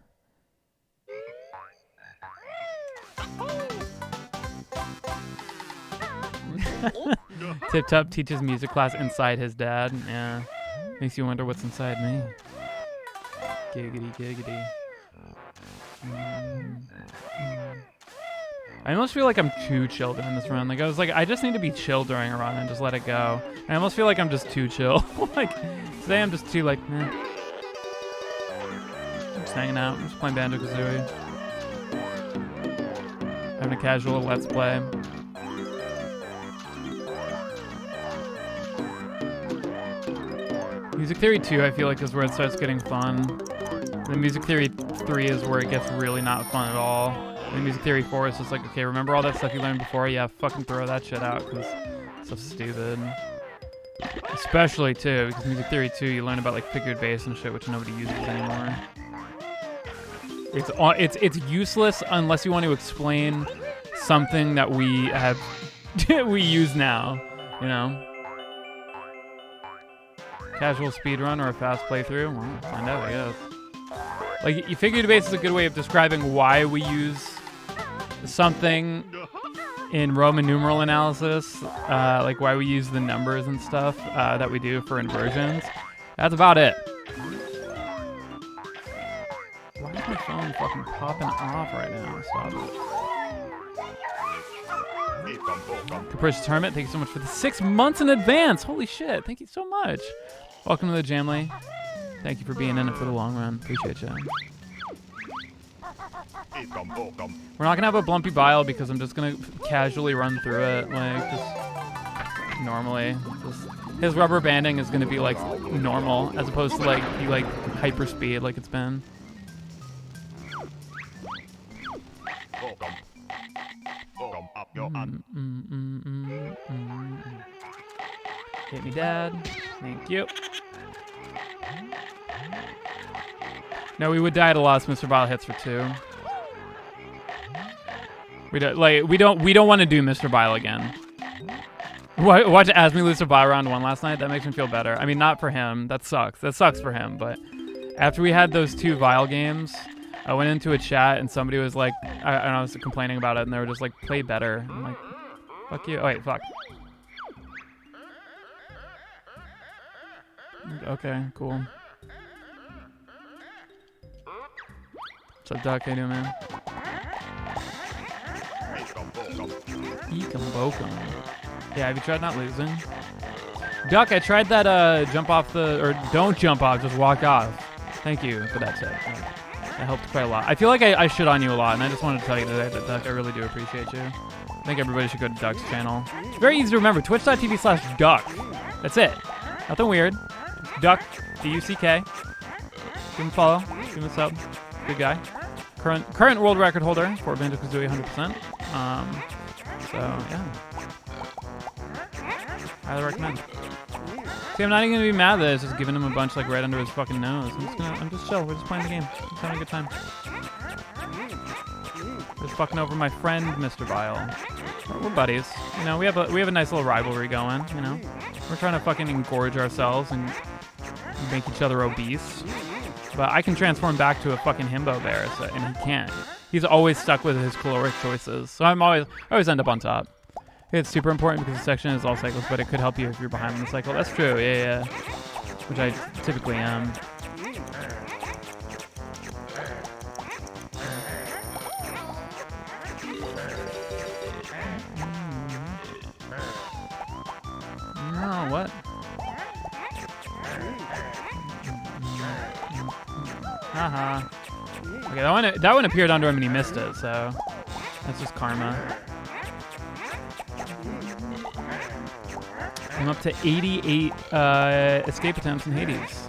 Tip Top teaches music class inside his dad. Yeah. Makes you wonder what's inside me. Giggity, giggity. I almost feel like I'm too chilled in this run. Like I just need to be chill during a run and just let it go. And I almost feel like I'm just too chill. Like today I'm just too like, eh. I'm just hanging out. I'm just playing Banjo Kazooie. Having a casual let's play. Music Theory 2, I feel like, is where it starts getting fun. The Music Theory 3 is where it gets really not fun at all. And Music Theory 4 is just like, okay, remember all that stuff you learned before? Yeah, fucking throw that shit out, because it's so stupid. Especially, too, because Music Theory 2, you learn about, like, figured bass and shit, which nobody uses anymore. It's useless unless you want to explain something that we have, we use now, you know? Casual speedrun or a fast playthrough? Well, we'll find out, I guess. Like, you figured bass is a good way of describing why we use something in Roman numeral analysis, like why we use the numbers and stuff that we do for inversions. That's about it. Why is my phone fucking popping off right now? Stop it. Capricious Hermit, thank you so much for the 6 months in advance. Holy shit, thank you so much. Welcome to the Jamly. Thank you for being in it for the long run. Appreciate you. We're not gonna have a Blumpy Bile because I'm just gonna casually run through it, like just normally. His rubber banding is gonna be like normal as opposed to like be like hyper speed like it's been. Hit me, Dad. Thank you. No, we would die at a loss. Mr. Bile hits for 2. We don't want to do Mr. Bile again. Watch Asmi lose to Bile round 1 last night. That makes me feel better. I mean, not for him. That sucks. That sucks for him. But after we had those 2 Vile games, I went into a chat and somebody was like, I was complaining about it, and they were just like, play better. I'm like, fuck you. Oh wait, fuck. Okay, cool. What's up, Doc? How you doing, man? Eekum bokum. Yeah, have you tried not losing? Duck, I tried that jump off or don't jump off, just walk off. Thank you for that tip. That helped quite a lot. I feel like I shit on you a lot, and I just wanted to tell you today that, Duck, I really do appreciate you. I think everybody should go to Duck's channel. It's very easy to remember, twitch.tv/Duck. That's it. Nothing weird. Duck, D-U-C-K. Give him a follow. Give him a sub. Good guy. Current world record holder for Banjo Kazooie 100%. So yeah, highly recommend. See, I'm not even gonna be mad that it's just giving him a bunch like right under his fucking nose. I'm just chill. We're just playing the game. Just having a good time. Just fucking over my friend, Mr. Vile. We're buddies. You know, we have a nice little rivalry going. You know, we're trying to fucking engorge ourselves and make each other obese. But I can transform back to a fucking himbo bear, and he can't. he's always stuck with his caloric choices. So I always end up on top. It's super important because the section is all cycles, but it could help you if you're behind on the cycle. That's true, yeah. Which I typically am. No, what? Haha. Okay, that one appeared under him and he missed it, so that's just karma. I'm up to 88 escape attempts in Hades.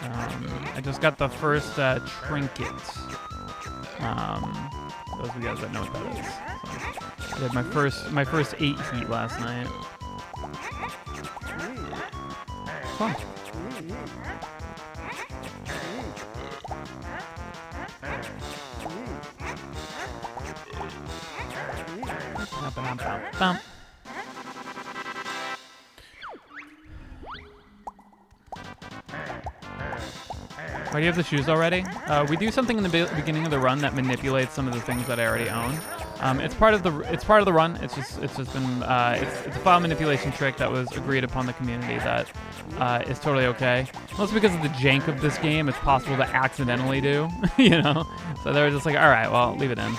I just got the first trinket. Those of you guys that know what that is. So I did my first 8 heat last night. Fun. Bump. Why do you have the shoes already? We do something in the beginning of the run that manipulates some of the things that I already own. It's part of the run. It's just been it's a file manipulation trick that was agreed upon the community that is totally okay. Mostly because of the jank of this game, it's possible to accidentally do, you know. So they were just like, all right, well, leave it in.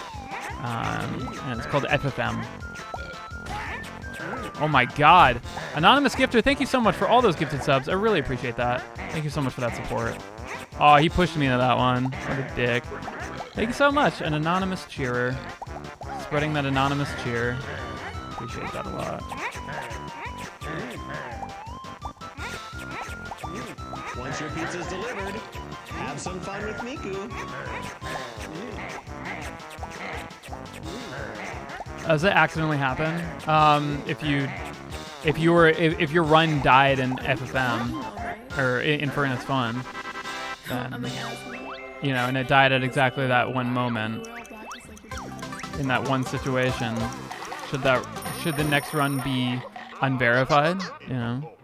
And it's called FFM. Oh my God, anonymous gifter! Thank you so much for all those gifted subs. I really appreciate that. Thank you so much for that support. Oh, he pushed me into that one. What a dick. Thank you so much, an anonymous cheerer. Spreading that anonymous cheer. Appreciate that a lot. Once your pizza's delivered, have some fun with Miku. Does it accidentally happen? If your run died in FFM or in Furnace Fun, then you know, and it died at exactly that one moment in that one situation, should the next run be unverified? You know,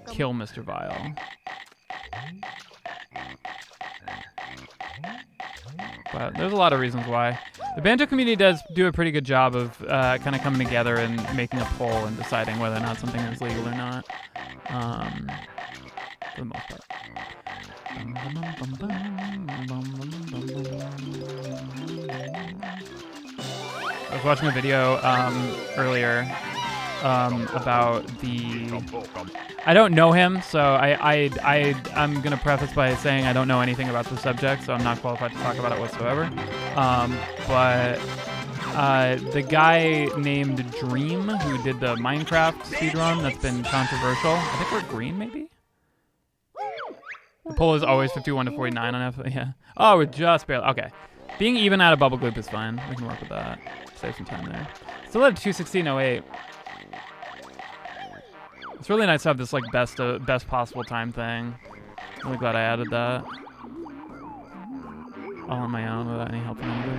kill Mr. Vile. But there's a lot of reasons why. The Banjo community does do a pretty good job of kind of coming together and making a poll and deciding whether or not something is legal or not. For the most part. I was watching a video earlier about the... I don't know him, so I'm gonna preface by saying I don't know anything about the subject, so I'm not qualified to talk about it whatsoever. But the guy named Dream, who did the Minecraft speedrun that's been controversial. I think we're green, maybe? The poll is always 51 to 49 on F. Yeah. Oh, we're just barely. Okay. Being even out of Bubble Gloop is fine. We can work with that. Save some time there. Still at 2:16:08. It's really nice to have this like best possible time thing. I'm really glad I added that. All on my own without any help from anybody.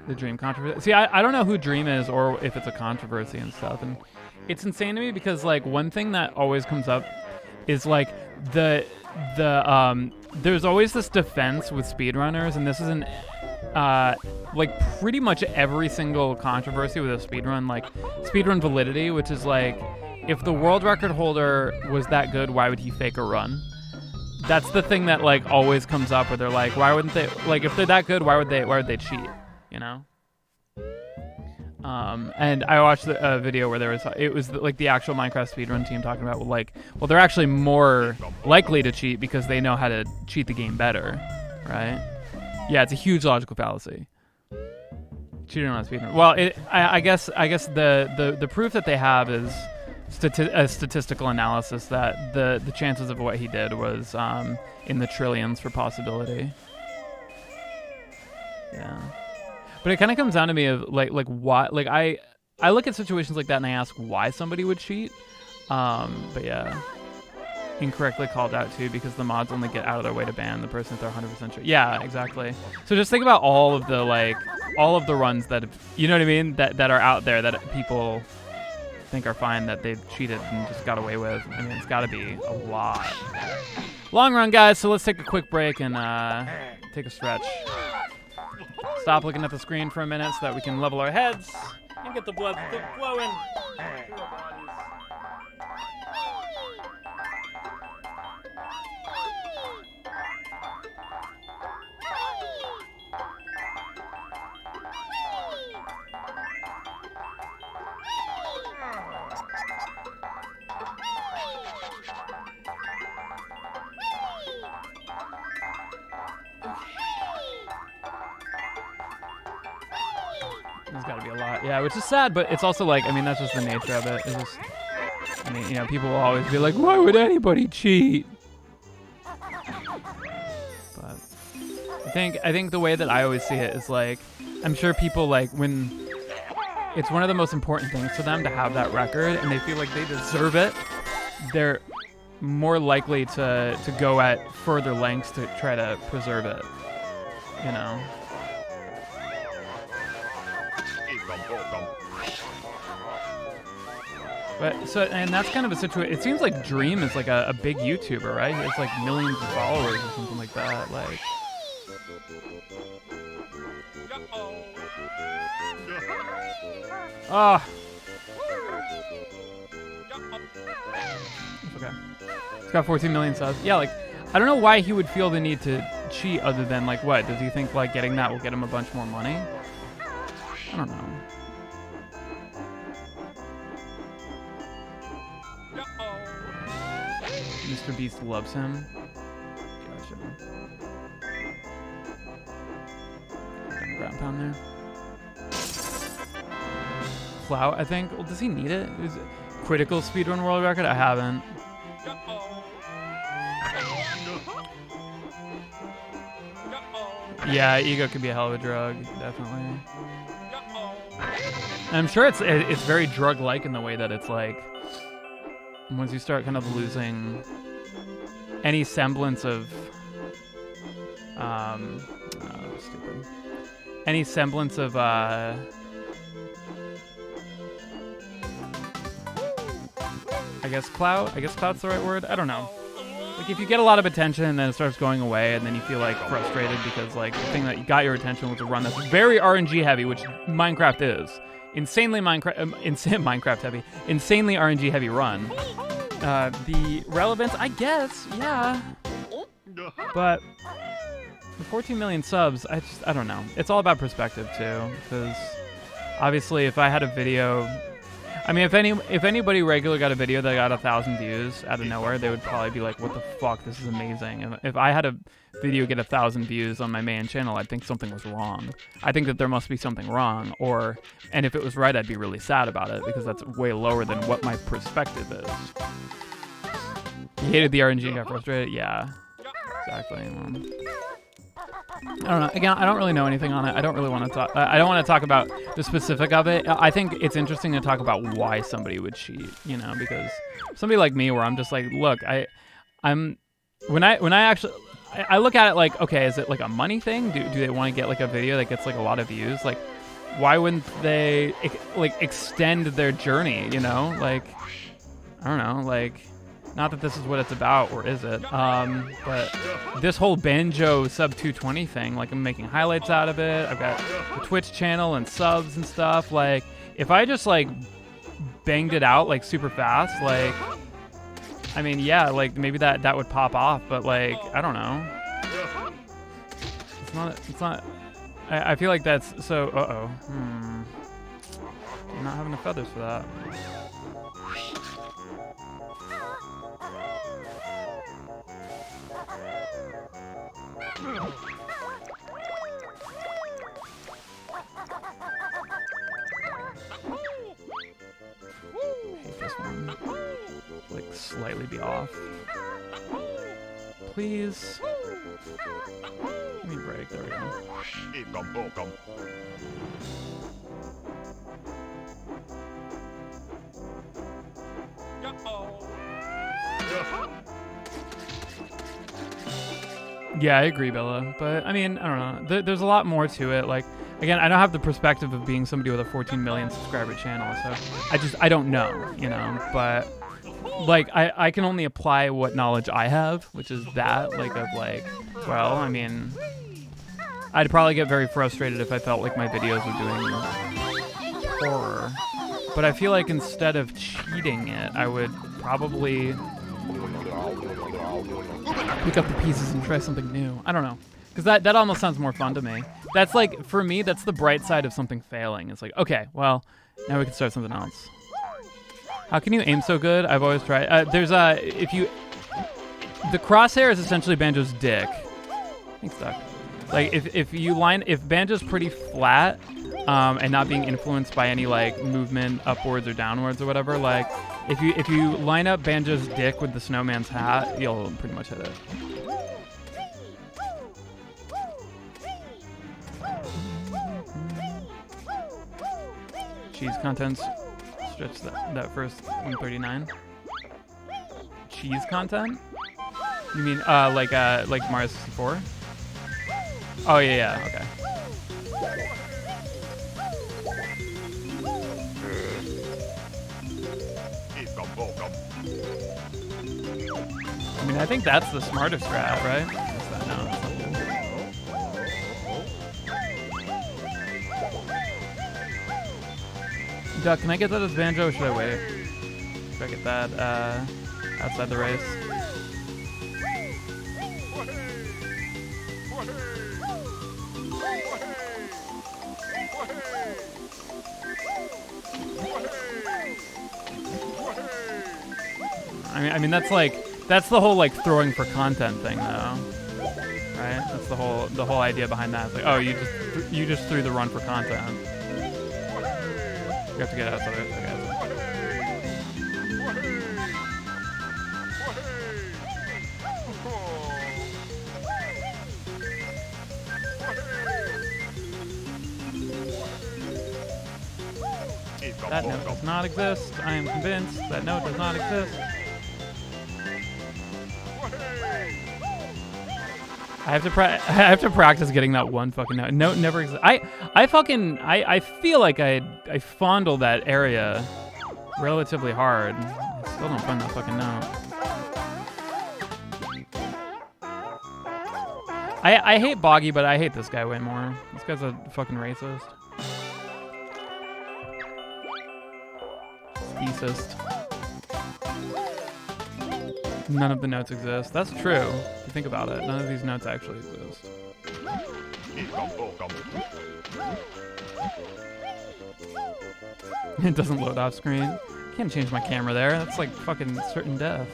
The Dream controversy. See, I don't know who Dream is or if it's a controversy and stuff. And it's insane to me because like one thing that always comes up is like there's always this defense with speedrunners, and this isn't like pretty much every single controversy with a speedrun, like speedrun validity, which is like, if the world record holder was that good, why would he fake a run? That's the thing that like always comes up where they're like, why wouldn't they, like if they're that good, why would they cheat, you know? And I watched a video where it was like the actual Minecraft speedrun team talking about like, well, they're actually more likely to cheat because they know how to cheat the game better, right? Yeah, it's a huge logical fallacy. Cheating on a speedrun. Well, I guess the proof that they have is a statistical analysis that the chances of what he did was in the trillions for possibility. Yeah. But it kind of comes down to me of like why, like I look at situations like that and I ask why somebody would cheat. But yeah, incorrectly called out too because the mods only get out of their way to ban the person if they're 100% sure. Yeah, exactly. So just think about all of the runs that, you know what I mean, that are out there that people think are fine that they've cheated and just got away with. I mean, it's got to be a lot. long run, guys. So let's take a quick break and take a stretch. Stop looking at the screen for a minute so that we can level our heads and get the blood flowing through our bodies. There's got to be a lot, yeah, which is sad, but it's also like, I mean, that's just the nature of it. It's just, I mean, you know, people will always be like, why would anybody cheat? But I think the way that I always see it is like, I'm sure people like when it's one of the most important things to them to have that record, and they feel like they deserve it, they're more likely to go at further lengths to try to preserve it, you know? But so, and that's kind of a situation. It seems like Dream is like a big YouTuber, right? It's like millions of followers or something like that. Like, ah, it's okay. It's got 14 million subs. Yeah, like, I don't know why he would feel the need to cheat other than like what? Does he think like getting that will get him a bunch more money? I don't know. Mr. Beast loves him. Gotcha. Ground pound there. Clout, I think. Well, does he need it? Is it critical speedrun world record? I haven't. Yeah, ego could be a hell of a drug, definitely. And I'm sure it's very drug-like in the way that it's like, once you start kind of losing any semblance of, stupid. Any semblance of, I guess clout? I guess clout's the right word? I don't know. Like, if you get a lot of attention and then it starts going away and then you feel, like, frustrated because, like, the thing that got your attention was a run that's very RNG heavy, which Minecraft is. Insanely Minecraft heavy. Insanely RNG heavy run. The relevance, I guess, yeah. But the 14 million subs, I don't know. It's all about perspective, too. Because, obviously, if I had a video... I mean, if anybody regular got a video that got 1,000 views out of nowhere, they would probably be like, what the fuck, this is amazing. And if I had a video get 1,000 views on my main channel, I'd think something was wrong. I think that there must be something wrong, and if it was right, I'd be really sad about it, because that's way lower than what my perspective is. You hated the RNG and got frustrated? Yeah, exactly. I don't know. Again, I don't really know anything on it. I don't really want to talk. I don't want to talk about the specific of it. I think it's interesting to talk about why somebody would cheat. You know, because somebody like me, where I'm just like, look, when I look at it like, okay, is it like a money thing? Do they want to get like a video that gets like a lot of views? Like, why wouldn't they like extend their journey? You know, like, I don't know, like. Not that this is what it's about, or is it? But this whole Banjo sub 220 thing, like I'm making highlights out of it. I've got the Twitch channel and subs and stuff. Like, if I just like banged it out like super fast, like, I mean, yeah, like maybe that would pop off. But like, I don't know. It's not. I feel like that's so. I'm not having the feathers for that. Hate this one. Like slightly be off. Please. Give me a break. There we go. Yeah, I agree, Bella. But, I mean, I don't know. There's a lot more to it. Like, again, I don't have the perspective of being somebody with a 14 million subscriber channel, so I don't know, you know. But like I can only apply what knowledge I have, which is that, like, of like, well, I mean, I'd probably get very frustrated if I felt like my videos were doing horror. But I feel like instead of cheating it, I would probably pick up the pieces and try something new. I don't know. Because that almost sounds more fun to me. That's like, for me, that's the bright side of something failing. It's like, okay, well, now we can start something else. How can you aim so good? I've always tried. The crosshair is essentially Banjo's dick. Thanks, Doc. Like, if Banjo's pretty flat, and not being influenced by any like movement upwards or downwards or whatever, like, if you line up Banjo's dick with the snowman's hat, you'll pretty much hit it. Cheese contents stretch that first 139. Cheese content? You mean like Mario 64? Oh yeah, okay. I mean, I think that's the smartest strat, right? No, that's not good. Duck, can I get that as Banjo or should I wait? Should I get that outside the race? I mean that's the whole like throwing for content thing though, right? That's the whole idea behind that. It's like, oh, you just threw the run for content. You have to get outside of it, guys. That note does not exist. I am convinced that note does not exist. I have to practice getting that one fucking note. Note never exists. I feel like I fondle that area relatively hard. I still don't find that fucking note. I hate Boggy, but I hate this guy way more. This guy's a fucking racist. Speciest. None of the notes exist. That's true. If you think about it, none of these notes actually exist. It doesn't load off screen. Can't change my camera there. That's like fucking certain death.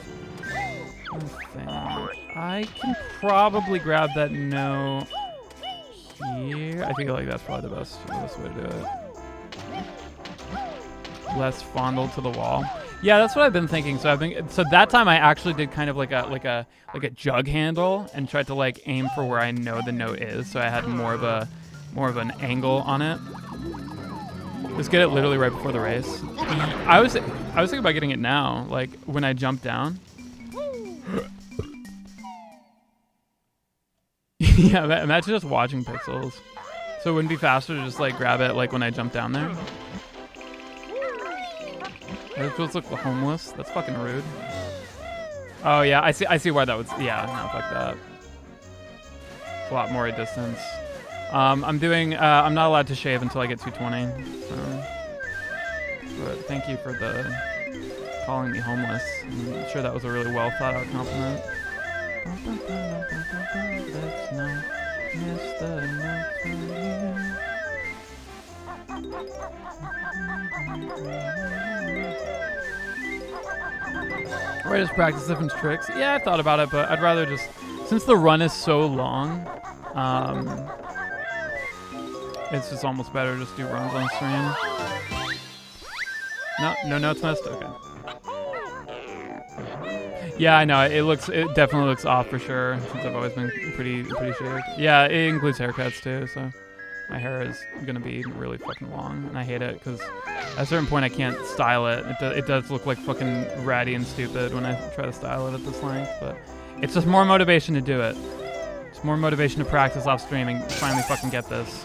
I can probably grab that note here. I think like that's probably the best way to do it. Less fondled to the wall. Yeah, that's what I've been thinking. So that time I actually did kind of like a jug handle and tried to like aim for where I know the note is. So I had more of an angle on it. Just get it literally right before the race. I was thinking about getting it now, like when I jump down. Yeah, imagine just watching pixels. So it wouldn't be faster to just like grab it like when I jump down there. It feels like the homeless. That's fucking rude. Oh yeah, I see why that would. Yeah, no, fuck that. It's a lot more distance. I'm not allowed to shave until I get 220. So, but thank you for calling me homeless. I'm sure that was a really well thought out compliment. Let's not miss the notes from you. Right, just practice different tricks. Yeah, I thought about it, but I'd rather just, since the run is so long, it's just almost better to just do runs on stream. No notes missed? Okay. Yeah, I know. It definitely looks off for sure, since I've always been pretty shaved. Yeah, it includes haircuts too, so my hair is gonna be really fucking long, and I hate it because at a certain point I can't style it. It does look like fucking ratty and stupid when I try to style it at this length, but it's just more motivation to do it. It's more motivation to practice off stream and finally fucking get this.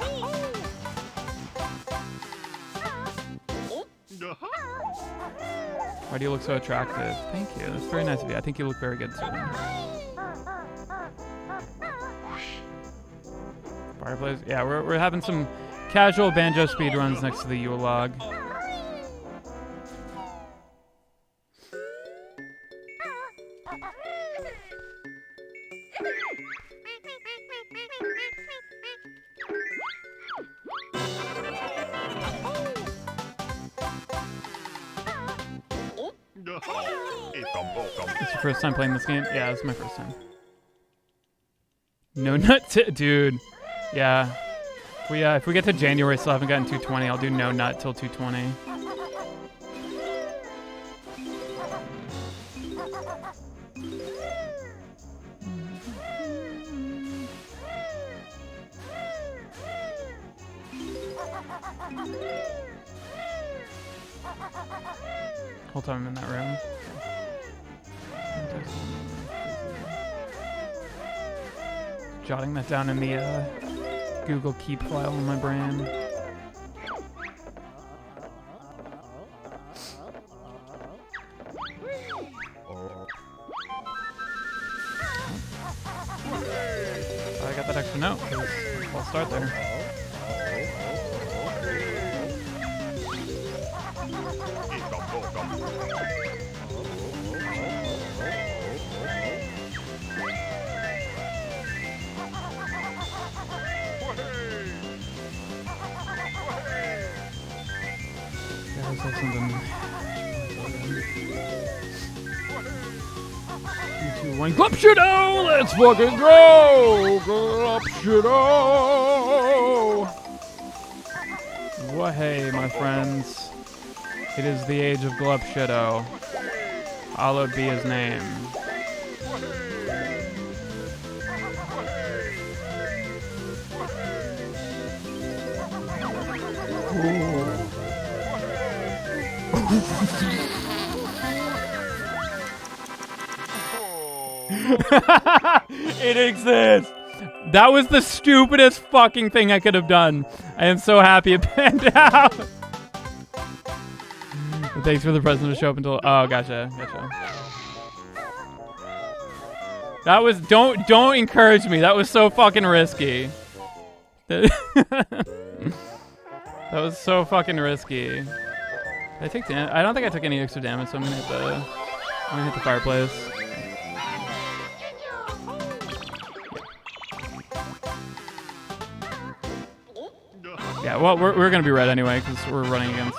Why do you look so attractive? Thank you. That's very nice of you. I think you look very good too. Fireplace. Yeah, we're having some casual banjo speedruns next to the Yule log. It's your first time playing this game? Yeah, this is my first time. No nut, dude. Yeah. If we get to January, still haven't gotten 220. I'll do no nut till 220. Whole time I'm in that room. Jotting that down in the Google Keep file on my brain. I got that extra note. I'll start there. Something. 3, 2, 1. Glupshido! Let's fucking go! Glupshido! Well, hey, my friends. It is the age of Glupshido. Hallowed be his name. Ooh. It exists. That was the stupidest fucking thing I could have done. I am so happy it panned out. Thanks for the present to show up until. Oh, gotcha. That was. Don't encourage me. That was so fucking risky. That was so fucking risky. Did I take damage? I don't think I took any extra damage, so I'm gonna hit the fireplace. Yeah, well, we're gonna be red anyway because we're running against.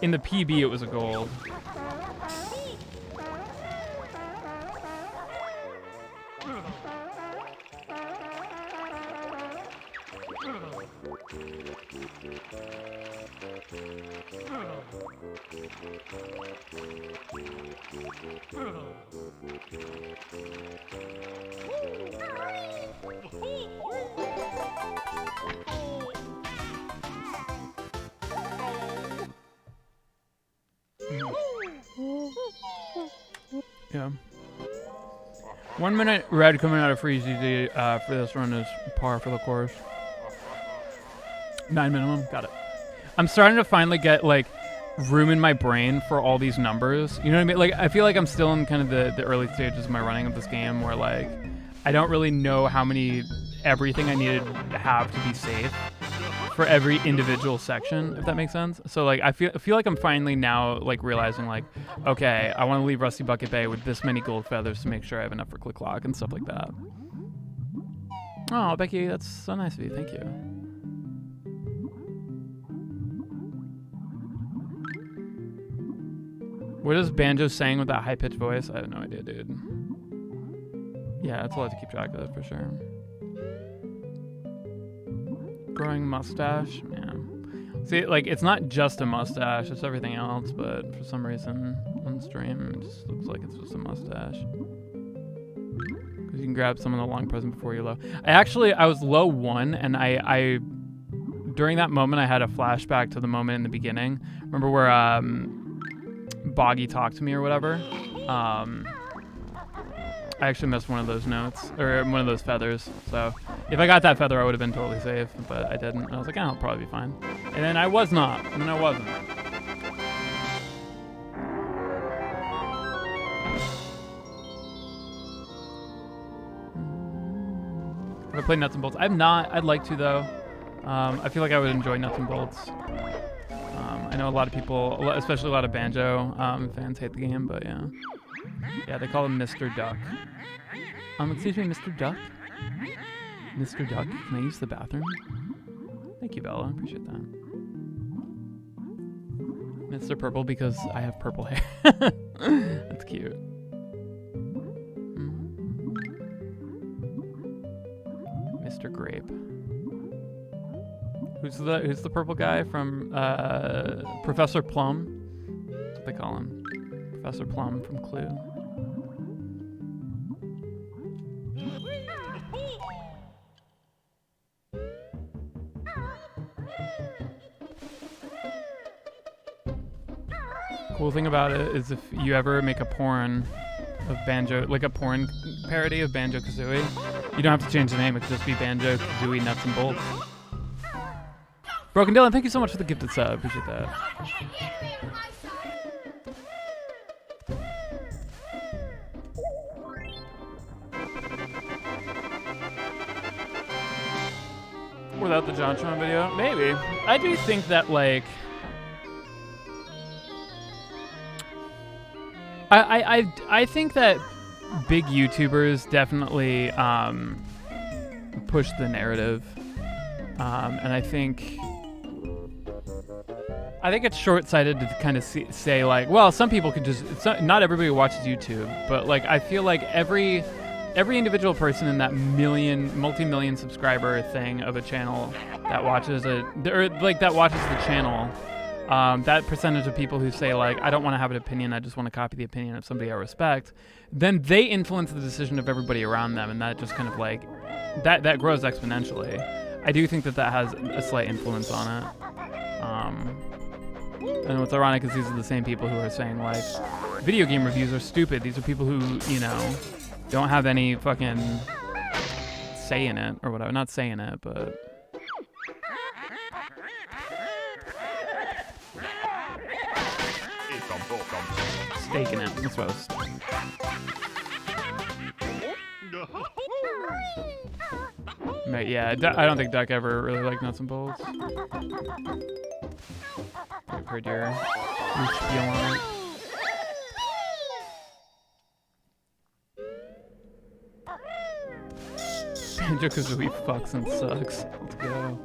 In the PB, it was a gold. Yeah. 1 minute red coming out of freeze easy for this run is par for the course. 9 minimum, got it. I'm starting to finally get like room in my brain for all these numbers. You know what I mean? Like I feel like I'm still in kind of the early stages of my running of this game where like I don't really know how many everything I needed to have to be safe for every individual section, if that makes sense. So like I feel like I'm finally now like realizing like, okay, I want to leave Rusty Bucket Bay with this many gold feathers to make sure I have enough for Click Clock and stuff like that. Oh, Becky, that's so nice of you. Thank you. What is Banjo saying with that high-pitched voice? I have no idea, dude. Yeah, it's a lot to keep track of, for sure. Growing mustache, yeah. See, like, it's not just a mustache, it's everything else, but for some reason, on stream, it just looks like it's just a mustache. Because you can grab some of the long present before you're low. I was low 1, and I during that moment, I had a flashback to the moment in the beginning. Remember where, Boggy talked to me or whatever? I actually missed one of those notes, or one of those feathers, so if I got that feather, I would have been totally safe, but I didn't. And I was like, oh, I'll probably be fine. And then I was not, and then I wasn't. Have I played Nuts and Bolts? I've not. I'd like to though. I feel like I would enjoy Nuts and Bolts. I know a lot of people, especially a lot of Banjo fans, hate the game, but yeah. Yeah, they call him Mr. Duck. Excuse me, Mr. Duck? Mr. Duck, can I use the bathroom? Thank you, Bella. I appreciate that. Mr. Purple because I have purple hair. That's cute. Mr. Grape. Who's the purple guy from Professor Plum? That's what they call him. Professor Plum from Clue. Cool thing about it is if you ever make a porn of Banjo, like a porn parody of Banjo-Kazooie, you don't have to change the name. It could just be Banjo-Kazooie Nuts and Bolts. Broken Dylan, thank you so much for the gifted sub. Appreciate that. Without the JonTron video? Maybe. I do think that, like... I think that big YouTubers definitely push the narrative. And I think it's short-sighted to kind of say, like, well, some people can just... not everybody watches YouTube, but, like, I feel like every individual person in that multi-million subscriber thing of a channel that watches the channel, that percentage of people who say, like, I don't want to have an opinion, I just want to copy the opinion of somebody I respect, then they influence the decision of everybody around them, and that just kind of, like, that grows exponentially. I do think that has a slight influence on it. And what's ironic is these are the same people who are saying, like, video game reviews are stupid. These are people who, you know, don't have any fucking say in it, or whatever. Not saying it, but... Steak in it. That's what I was... Yeah, I don't think Duck ever really liked Nuts and Bolts. I've heard your spiel on it. Banjo-Kazooie fucks and sucks. Let's go.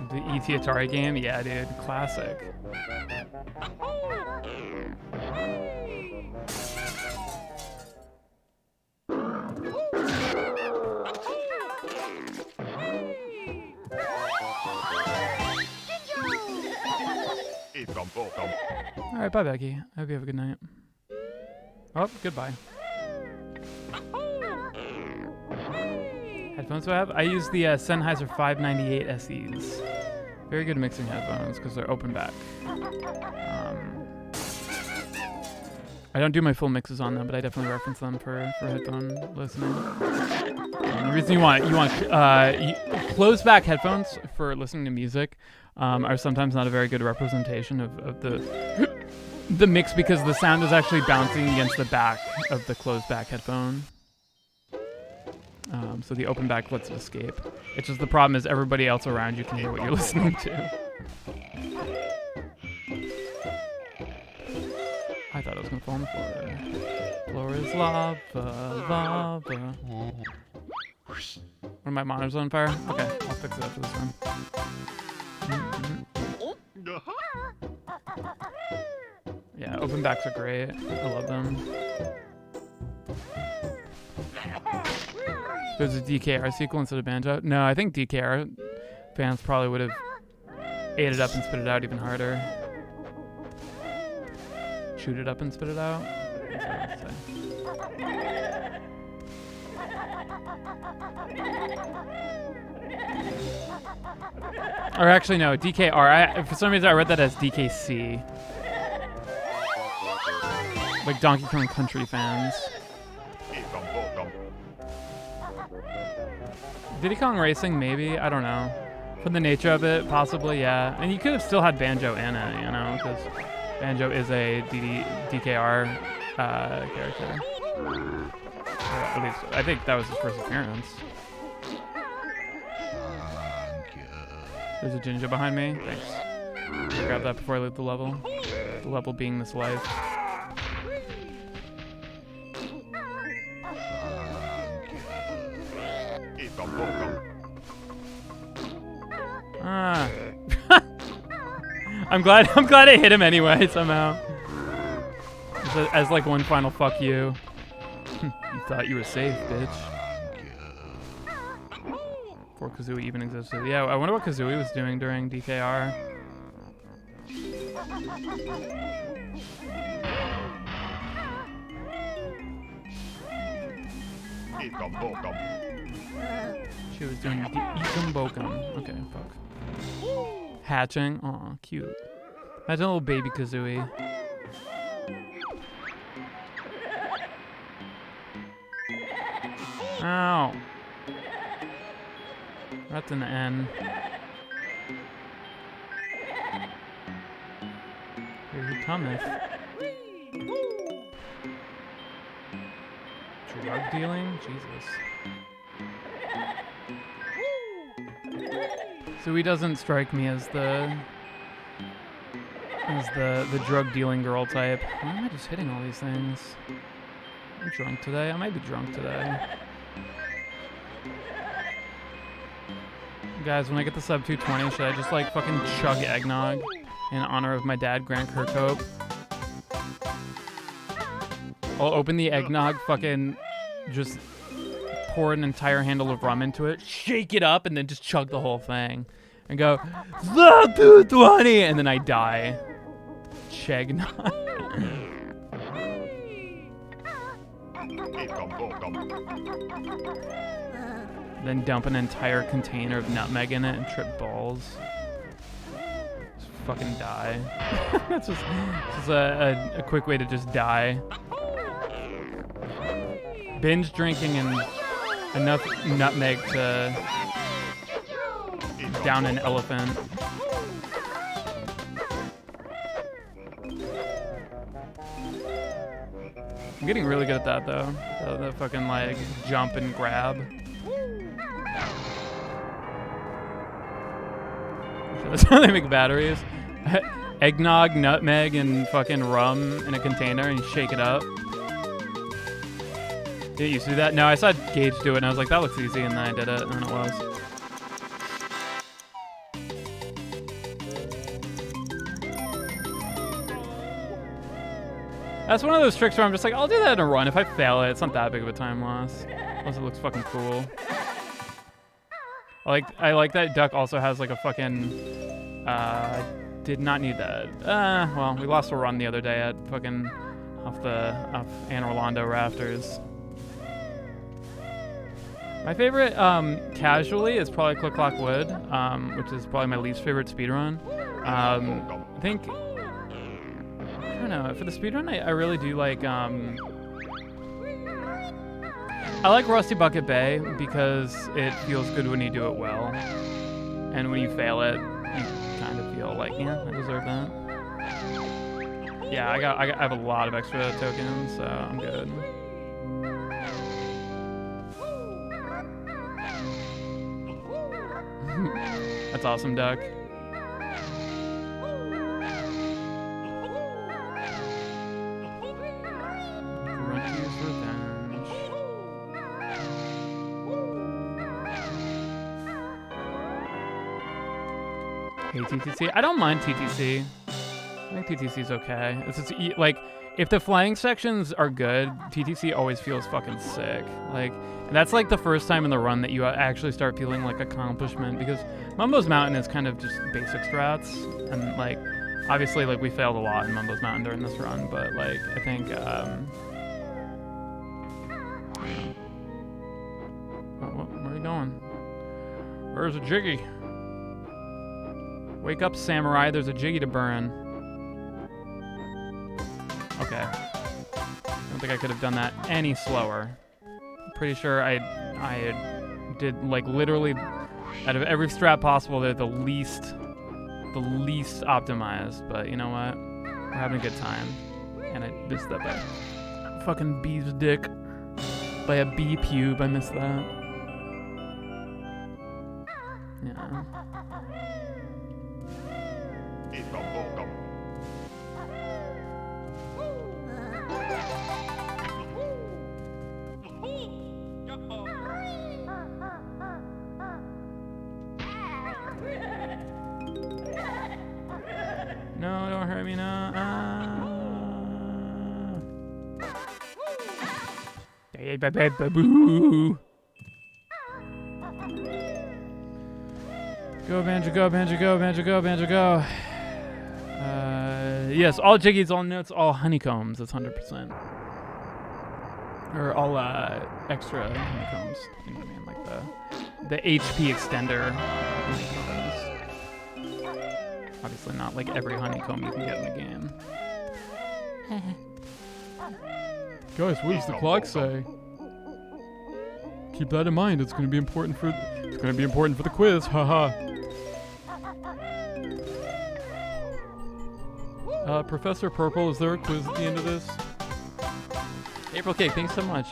The ET Atari game? Yeah, dude. Classic. Alright, bye, Becky. I hope you have a good night. Oh, goodbye. Headphones do I have? I use the Sennheiser 598 SEs. Very good mixing headphones because they're open back. I don't do my full mixes on them, but I definitely reference them for headphone listening. The reason you want closed back headphones for listening to music are sometimes not a very good representation of the mix because the sound is actually bouncing against the back of the closed back headphone. So the open back lets it escape. It's just the problem is everybody else around you can hear what you're listening to. I thought I was gonna fall on the floor. Floor is lava, lava. Are my monitors on fire? Okay, I'll fix it after this one. Yeah, open backs are great. I love them. There's a DKR sequel instead of Banjo. No, I think DKR fans probably would have ate it up and spit it out even harder. Chewed it up and spit it out. That's what I would say. Or actually, no, DKR. For some reason, I read that as DKC. Like Donkey Kong Country fans. Diddy Kong Racing, maybe. I don't know. For the nature of it, possibly, yeah. And you could have still had Banjo in it, you know, because Banjo is a DKR character. Or at least, I think that was his first appearance. There's a Jinja behind me. Thanks. Grab that before I leave the level. The level being this life. Ah. I'm glad I hit him anyway somehow. As like one final fuck you. You thought you were safe, bitch. Before Kaozoie even existed. Yeah, I wonder what Kaozoie was doing during DKR. She was doing Ekum Bokum. Okay, fuck. Hatching. Aw, cute. Imagine a little baby Kaozoie. Ow. That's an N. Here he cometh. Drug dealing? Jesus. So he doesn't strike me as the drug dealing girl type. Why am I just hitting all these things? I'm drunk today. I might be drunk today. Guys, when I get the sub 220, should I just like fucking chug eggnog in honor of my dad, Grant Kirkhope? I'll open the eggnog, fucking just pour an entire handle of rum into it, shake it up, and then just chug the whole thing. And go, sub 220! And then I die. Chegnog. Then dump an entire container of nutmeg in it and trip balls. Just fucking die. That's just a quick way to just die. Binge drinking and enough nutmeg to down an elephant. I'm getting really good at that though. The fucking like jump and grab. That's how they make batteries. Eggnog, nutmeg, and fucking rum in a container and you shake it up. Did you see that? No, I saw Gage do it and I was like, that looks easy, and then I did it, and then it was. That's one of those tricks where I'm just like, I'll do that in a run. If I fail it, it's not that big of a time loss. Plus it looks fucking cool. I like that duck also has like a fucking, did not need that. Well, we lost a run the other day at fucking off Anne Orlando rafters. My favorite, casually, is probably Click Clock Wood, which is probably my least favorite speedrun. I think, I don't know, for the speedrun, I really do like, I like Rusty Bucket Bay because it feels good when you do it well. And when you fail it, you kind of feel like, yeah, I deserve that. Yeah, I have a lot of extra tokens, so I'm good. That's awesome, Duck. Grunty's Revenge. Hey, TTC. I don't mind TTC. I think TTC's okay. It's just, like, if the flying sections are good, TTC always feels fucking sick. Like, and that's like the first time in the run that you actually start feeling like accomplishment, because Mumbo's Mountain is kind of just basic strats, and like, obviously, like, we failed a lot in Mumbo's Mountain during this run, but like, I think, where are you going? Where's a Jiggy? Wake up, Samurai, there's a Jiggy to burn. Okay. I don't think I could have done that any slower. I'm pretty sure I did like literally out of every strat possible, they're the least optimized. But you know what? We're having a good time, and I missed that by a fucking bee's dick, by a bee pube. I missed that. Yeah. No, don't hurt me now. Boo. Go, Banjo, go, Banjo, go, Banjo, go, Banjo, go. Yes, all jiggies, all notes, all honeycombs. That's 100%. Or all extra honeycombs. You know what I mean? Like the HP extender honeycombs. Obviously not like every honeycomb you can get in the game. Guys, what does the clock say? Keep that in mind. It's going to be important for the quiz. Haha. Professor Purple, is there a quiz at the end of this? April Cake, thanks so much.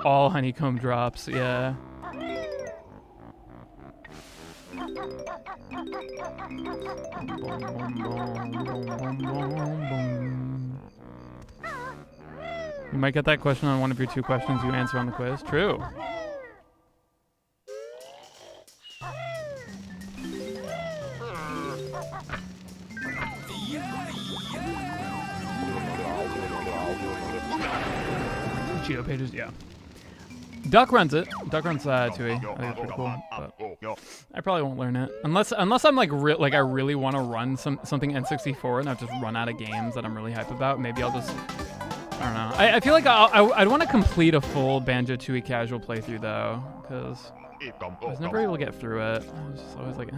All honeycomb drops, yeah. You might get that question on one of your 2 questions you answer on the quiz. True. Cheeto pages, yeah. Duck runs it. Duck runs Tui. I think it's pretty cool. But I probably won't learn it unless I'm like I really want to run something N64 and I've just run out of games that I'm really hype about. Maybe I'll just I don't know. I feel like I'd want to complete a full Banjo-Tooie casual playthrough though, because I was never able to get through it. I was just always like,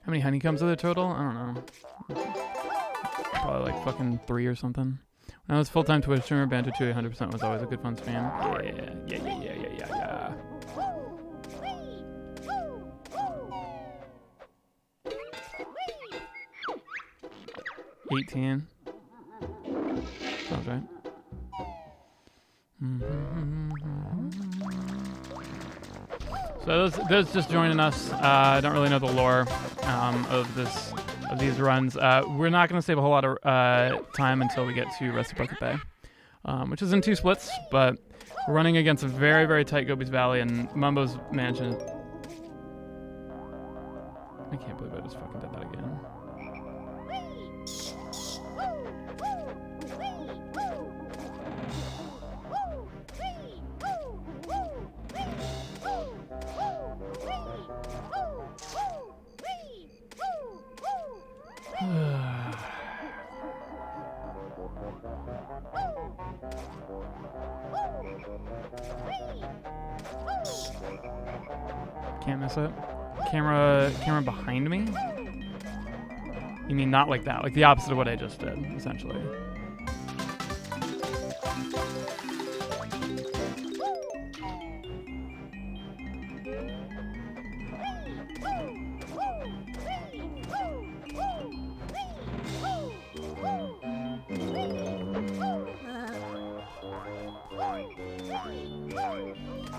How many honeycombs are there total? I don't know. Probably like fucking 3 or something. When I was full-time Twitch streamer, Banjo-Tooie 100% was always a good fun stream. Yeah. 18. Sounds right. So those just joining us, don't really know the lore of these runs. We're not going to save a whole lot of time until we get to Rusty Bucket Bay, which is in 2 splits, but we're running against a very, very tight Gobi's Valley and Mumbo's Mansion. I can't believe I just fucking did that again. Can't miss it. Camera behind me? You mean not like that, like the opposite of what I just did, essentially.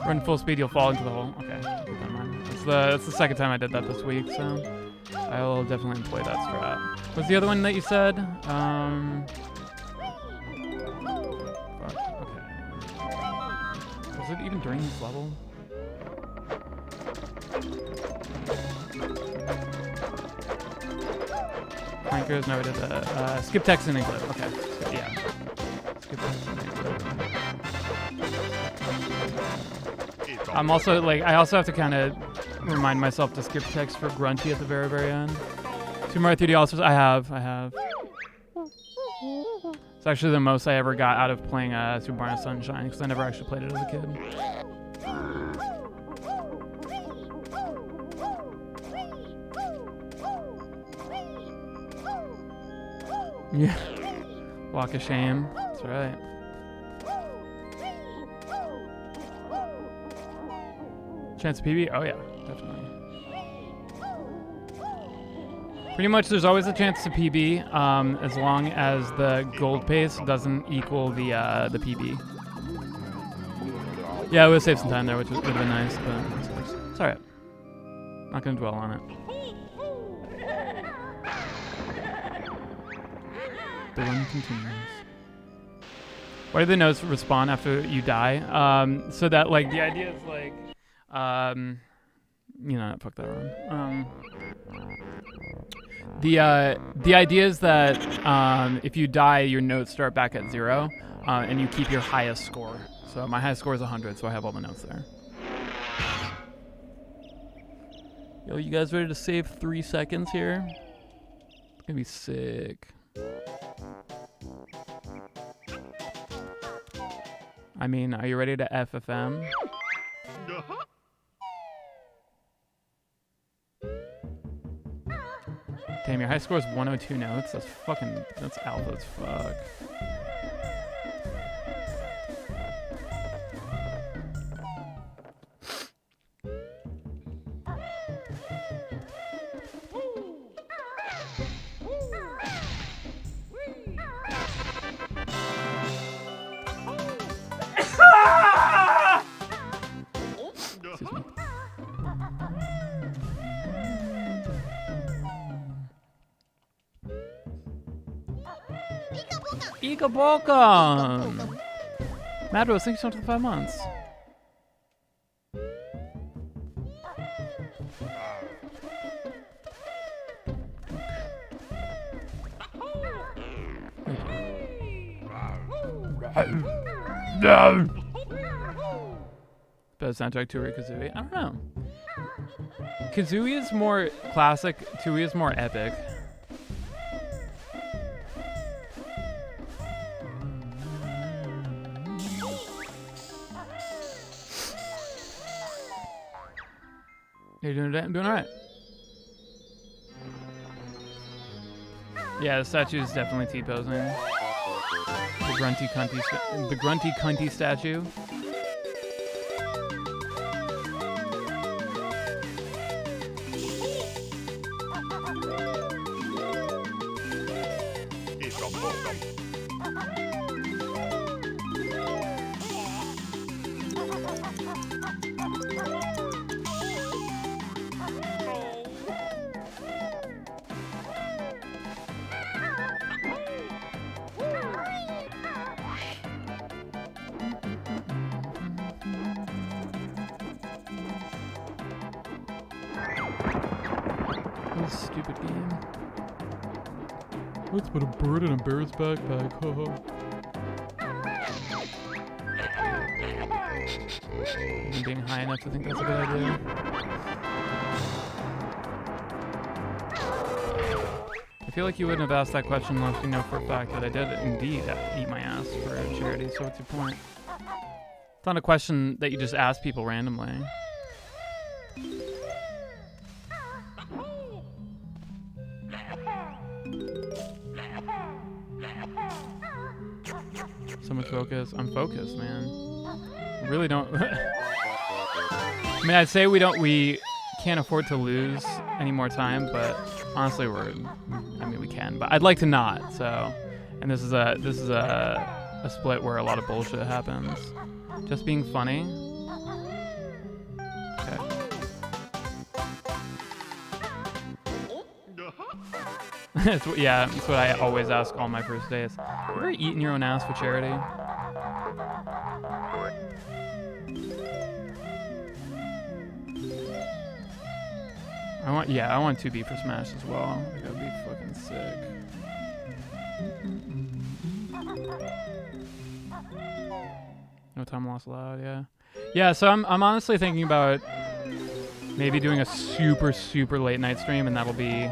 Run full speed, you'll fall into the hole. Okay, keep that in mind. That's the second time I did that this week, so I will definitely employ that strat. What's the other one that you said? Fuck, okay. Was it even during this level? Flankers, no, we did that. Skip text and English. Okay, yeah. Skip text and English. I'm also like, I also have to kind of remind myself to skip text for Grunty at the very, very end. Super Mario 3D All-Stars, I have. It's actually the most I ever got out of playing Super Mario Sunshine, because I never actually played it as a kid. Yeah. Walk of shame. It's That's right. Chance of PB? Oh yeah, definitely. Pretty much there's always a chance to PB, as long as the gold pace doesn't equal the PB. Yeah, it would save some time there, which would have been nice, but it's alright. Not gonna dwell on it. The run continues. Why do the notes respawn after you die? So that like the idea is like, you know, fuck that run. The idea is that if you die, your notes start back at 0, and you keep your highest score. So my highest score is 100, so I have all the notes there. Yo, you guys ready to save 3 seconds here? It's gonna be sick. I mean, are you ready to FFM? Damn, your high score is 102 notes. That's alpha as fuck. Welcome! Mad Rose, thank you so much for the 5 months. Best soundtrack, Tui or Kaozoie? I don't know. Kaozoie is more classic, Tui is more epic. You're doing it? I'm doing alright. Yeah, the statue is definitely T-posing. The grunty cunty statue. Stupid game. Let's put a bird in a bear's backpack. Even being high enough to think that's a good idea. I feel like you wouldn't have asked that question unless you know for a fact that I did indeed eat my ass for charity, so what's your point? It's not a question that you just ask people randomly. So much focus. I'm focused, man. Really don't. I mean, I'd say we can't afford to lose any more time, but honestly, I mean, we can, but I'd like to not. So, and this is a split where a lot of bullshit happens. Just being funny. Okay. That's what I always ask all my first days. Have you ever eaten your own ass for charity? I want 2B for Smash as well. I think that'd be fucking sick. No time lost allowed, yeah. Yeah, so I'm honestly thinking about maybe doing a super late night stream, and that'll be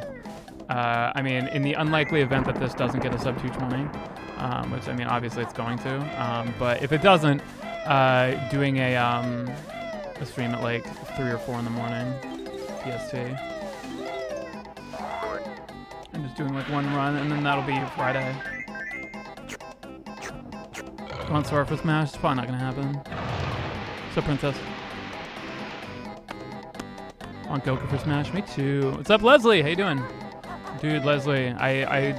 I mean, in the unlikely event that this doesn't get a sub 220, which I mean, obviously it's going to, but if it doesn't, doing a stream at like 3 or 4 in the morning, PST, and just doing like one run, and then that'll be Friday. Want Sora for Smash? It's probably not gonna happen. So Princess. Want Goku for Smash? Me too. What's up, Leslie? How you doing? Dude, Leslie, I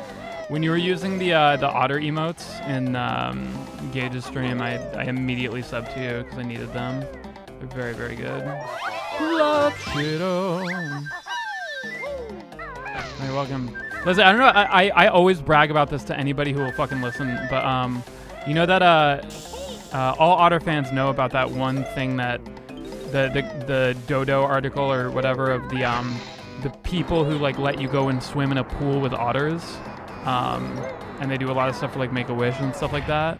when you were using the otter emotes in Gage's stream, I immediately subbed to you because I needed them. They're very, very good. Love Shido. You're welcome. Leslie, I don't know, I always brag about this to anybody who will fucking listen, but you know that all otter fans know about that one thing that the Dodo article or whatever of the people who like let you go and swim in a pool with otters, and they do a lot of stuff for like Make-A-Wish and stuff like that.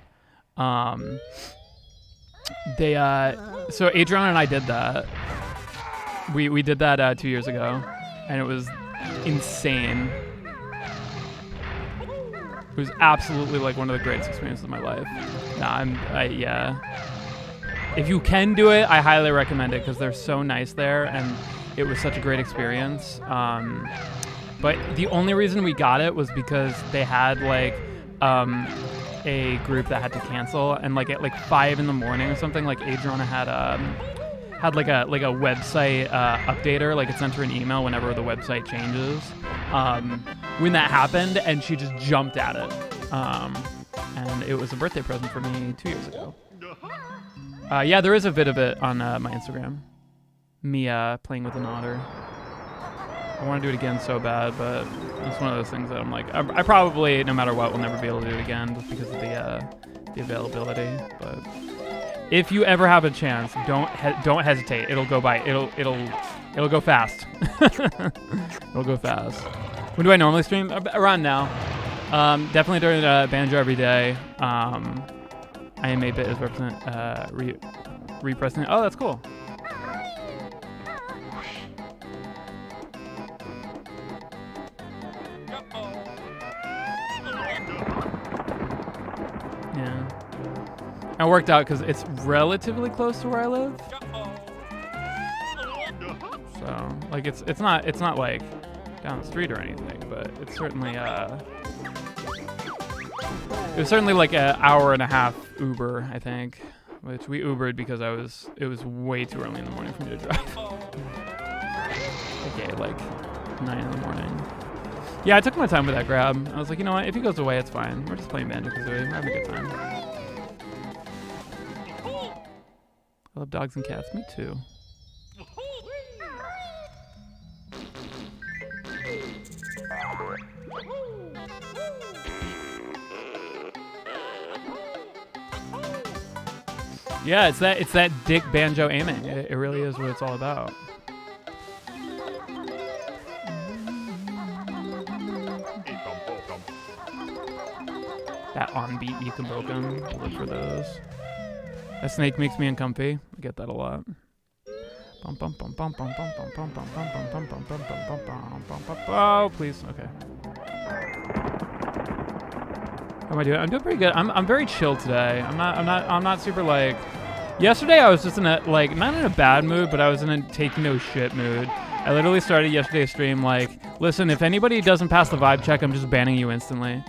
So Adrian and I did that. We did that 2 years ago, and it was insane. It was absolutely like one of the greatest experiences of my life. Yeah. If you can do it, I highly recommend it because they're so nice there, and it was such a great experience. But the only reason we got it was because they had like a group that had to cancel, and like at like 5 in the morning or something, like Adriana had like a website updater, like it sent her an email whenever the website changes. When that happened, and she just jumped at it. And it was a birthday present for me 2 years ago. Yeah, there is a bit of it on my Instagram. Me playing with an otter. I want to do it again so bad, but it's one of those things that I'm like, I probably, no matter what, will never be able to do it again just because of the availability. But if you ever have a chance, don't hesitate. It'll go by. It'll go fast. It'll go fast. When do I normally stream? Around now. Definitely during Banjo every day. I am 8-bit is repressing. Oh, that's cool. Yeah. I worked out because it's relatively close to where I live. So, like, it's not like down the street or anything, but it's certainly it was certainly like an hour and a half Uber, I think, which we Ubered because it was way too early in the morning for me to drive. Okay, like 9 in the morning. Yeah, I took my time with that grab. I was like, you know what? If he goes away, it's fine. We're just playing Banjo-Kazooie. We're having a good time. I love dogs and cats. Me too. Yeah, it's that dick banjo aiming. It really is what it's all about. That on-beat Ekum Bokum. Look for those. That snake makes me uncomfy. I get that a lot. Oh, please. Okay. How am I doing? I'm doing pretty good. I'm very chill today. I'm not super like. Yesterday I was just in a like not in a bad mood, but I was in a take no shit mood. I literally started yesterday's stream like, listen, if anybody doesn't pass the vibe check, I'm just banning you instantly.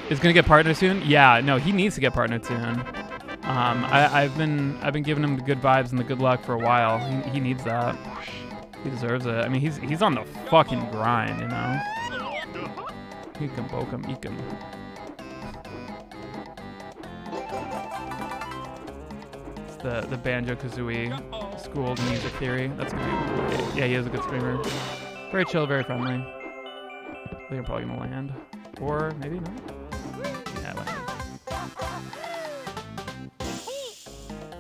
Is gonna get partnered soon? Yeah, no, he needs to get partnered soon. I've been giving him the good vibes and the good luck for a while. He needs that. He deserves it. I mean, he's on the fucking grind, you know. Ekum Bokum Ekum. It's the Banjo-Kazooie schooled music theory. That's gonna be great. Yeah, he is a good streamer. Very chill, very friendly. I think I'm probably gonna land. Or maybe not. Yeah, I landed.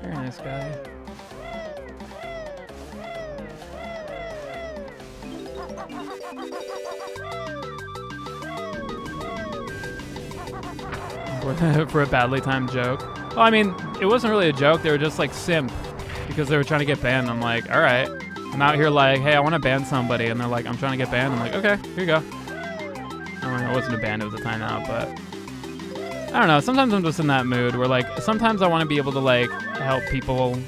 Very nice guy. For a badly timed joke. Well, I mean, it wasn't really a joke. They were just like simp because they were trying to get banned. I'm like, all right. I'm out here like, hey, I want to ban somebody. And they're like, I'm trying to get banned. I'm like, okay, here you go. I mean, it wasn't a ban. It was a timeout, but I don't know. Sometimes I'm just in that mood where like, sometimes I want to be able to like help people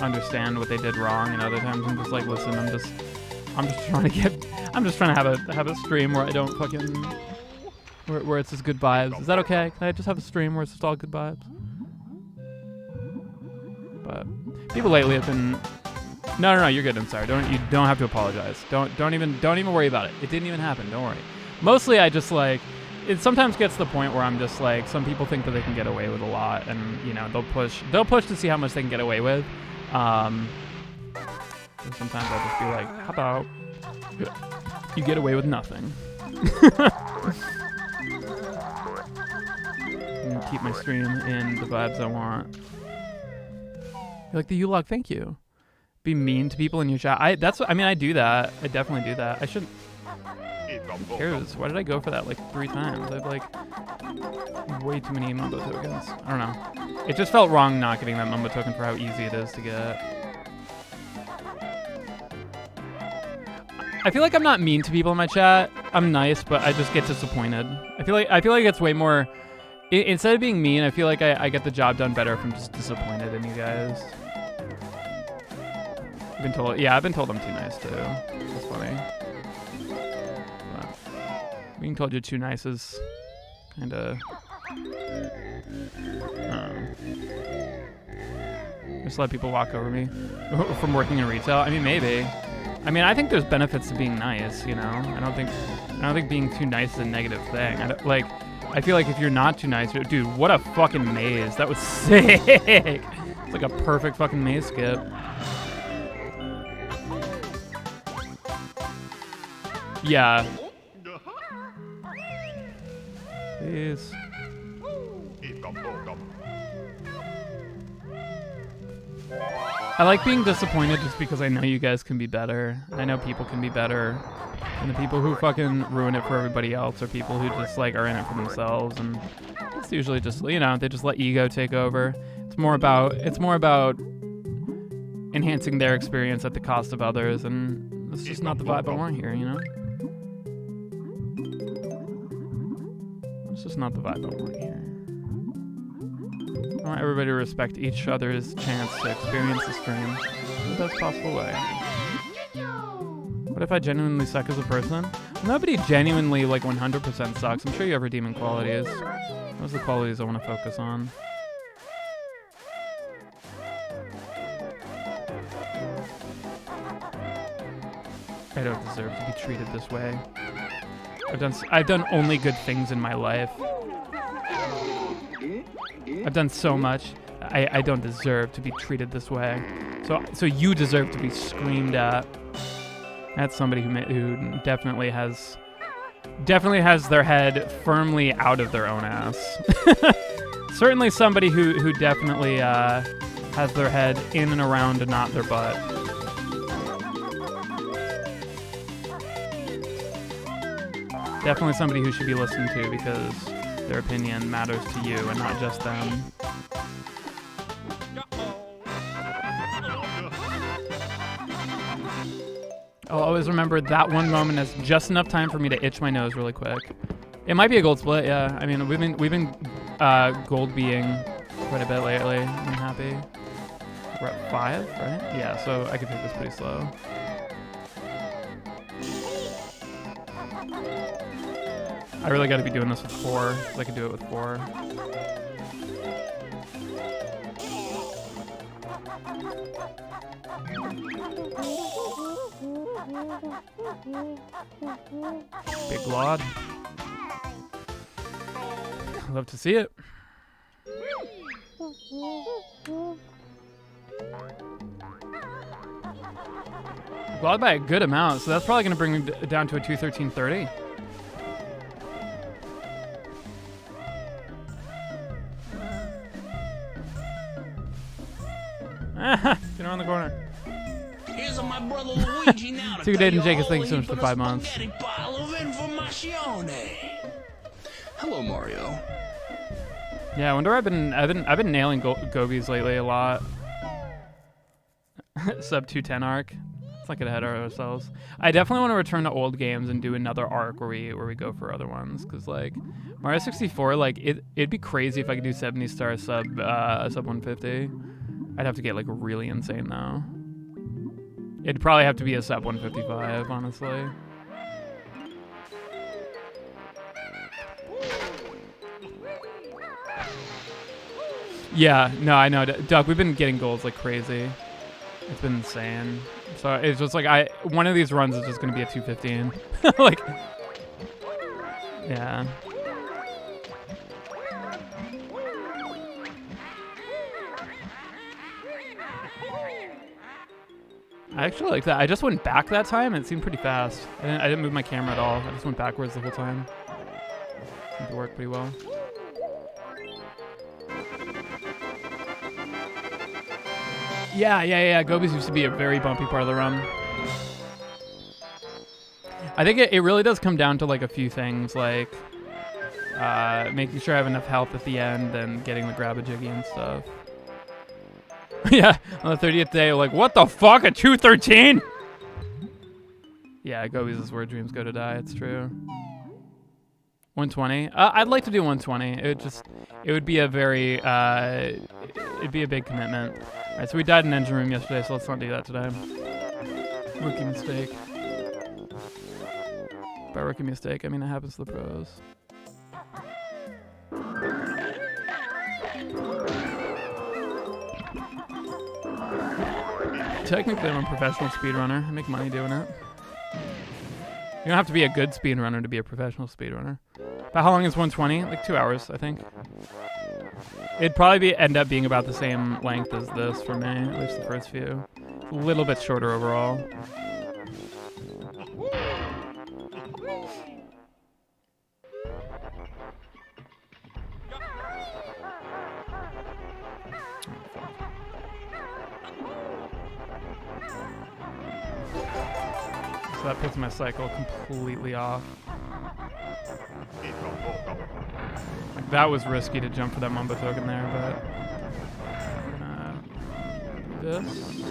understand what they did wrong. And other times I'm just like, listen, I'm just trying to have a stream where I don't fucking where it's just good vibes. Is that okay? Can I just have a stream where it's just all good vibes? But people lately have been. No, you're good. I'm sorry. You don't have to apologize. Don't even worry about it. It didn't even happen. Don't worry. Mostly, I just like. It sometimes gets to the point where I'm just like, some people think that they can get away with a lot, and you know they'll push to see how much they can get away with. And sometimes I'll just be like, how about you get away with nothing? And keep my stream in the vibes I want. You're like the U-Log, thank you. Be mean to people in your chat. I do that. I definitely do that. I shouldn't. Who cares? Why did I go for that like 3 times? I have like way too many Mumbo tokens. I don't know. It just felt wrong not getting that Mumbo token for how easy it is to get. I feel like I'm not mean to people in my chat. I'm nice, but I just get disappointed. I feel like it's way more. Instead of being mean, I feel like I get the job done better if I'm just disappointed in you guys. I've been told I'm too nice too. That's funny. But being told you're too nice is kind of. Just let people walk over me from working in retail. I mean, maybe. I mean, I think there's benefits to being nice. You know, I don't think being too nice is a negative thing. I feel like if you're not too nice, dude, what a fucking maze. That was sick. It's like a perfect fucking maze skip. Yeah. Please. I like being disappointed just because I know you guys can be better. I know people can be better. And the people who fucking ruin it for everybody else are people who just like are in it for themselves, and it's usually just, you know, they just let ego take over. It's more about enhancing their experience at the cost of others, and it's just not the vibe I want here, you know? It's just not the vibe I want here. I want everybody to respect each other's chance to experience the stream in the best possible way. What if I genuinely suck as a person? Nobody genuinely like 100% sucks. I'm sure you have redeeming qualities. Those are the qualities I want to focus on. I don't deserve to be treated this way. I've done only good things in my life. I've done so much. I don't deserve to be treated this way. So you deserve to be screamed at. That's somebody who definitely has their head firmly out of their own ass. Certainly somebody who definitely has their head in and around and not their butt. Definitely somebody who should be listened to because their opinion matters to you and not just them. I'll always remember that one moment as just enough time for me to itch my nose really quick. It might be a gold split, yeah. I mean, we've been gold being quite a bit lately. I'm happy. We're at 5, right? Yeah, so I can take this pretty slow. I really got to be doing this with 4, because I can do it with 4. Big Lod. Love to see it. Glod by a good amount, so that's probably going to bring me down to a 213.30. Get around the corner. Here's my brother Luigi now to Two tell Dayton you Jacobs, all thank you so the much for 5 months. spaghetti pile of informazione. Hello, Mario. Yeah, I wonder. I've been nailing Gobies lately a lot. Sub 210 arc. Let's not get ahead of ourselves. I definitely want to return to old games and do another arc where we go for other ones. Cause like Mario 64, like it'd be crazy if I could do 70 star sub 150. I'd have to get like really insane though. It'd probably have to be a sub 155, honestly. Yeah, no, I know. Duck, we've been getting goals like crazy. It's been insane. So it's just like one of these runs is just gonna be a 215. Like, yeah. I actually like that. I just went back that time and it seemed pretty fast. I didn't move my camera at all. I just went backwards the whole time. Seemed to work pretty well. Yeah. Gobies used to be a very bumpy part of the run. I think it really does come down to like a few things, like making sure I have enough health at the end and getting the grab-a-jiggy and stuff. Yeah, on the 30th day, like, what the fuck, a 213? Yeah, Gobies is where dreams go to die, it's true. 120? I'd like to do 120. It would be a very, it'd be a big commitment. All right, so we died in engine room yesterday, so let's not do that today. Rookie mistake. By rookie mistake, I mean it happens to the pros. Technically, I'm a professional speedrunner. I make money doing it. You don't have to be a good speedrunner to be a professional speedrunner. But how long is 120? Like 2 hours, I think. It'd probably end up being about the same length as this for me, at least the first few. A little bit shorter overall. So that puts my cycle completely off. Like, that was risky to jump for that Mumbo token there, but this.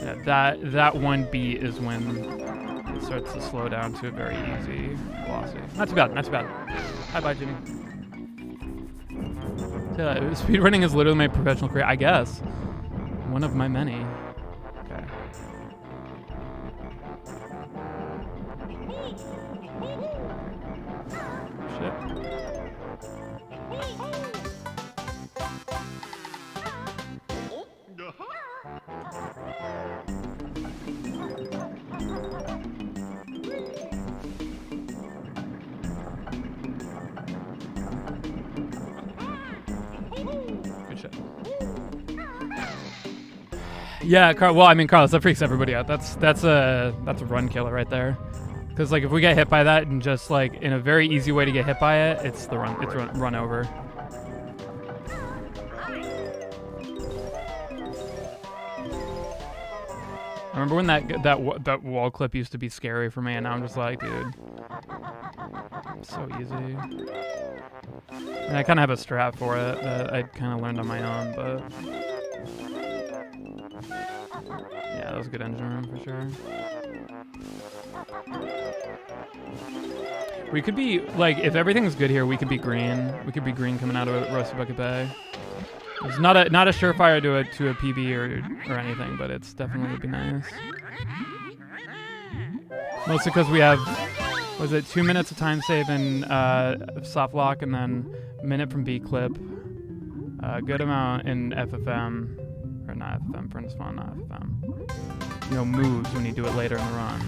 Yeah, that one beat is when it starts to slow down to a very easy velocity. Not too bad, not too bad. Bye, Jimmy. Yeah, speedrunning is literally my professional career, I guess. One of my many. Okay. Shit. Good shit. Yeah, well, I mean, Carlos, that freaks everybody out. That's a run killer right there. Because like if we get hit by that and just like in a very easy way to get hit by it, it's run over. I remember when that wall clip used to be scary for me, and now I'm just like, dude, it's so easy. And I kind of have a strat for it that I kind of learned on my own, but. Yeah, that was a good engine room for sure. We could be, like, if everything's good here, we could be green. We could be green coming out of Roasted Bucket Bay. It's not a surefire to a PB or anything, but it's definitely would be nice. Mostly because we have, was it 2 minutes of time save in soft lock and then a minute from B clip. A good amount in FFM. Or not FFM, Furnace Fun, not FFM. You know, moves when you do it later in the run.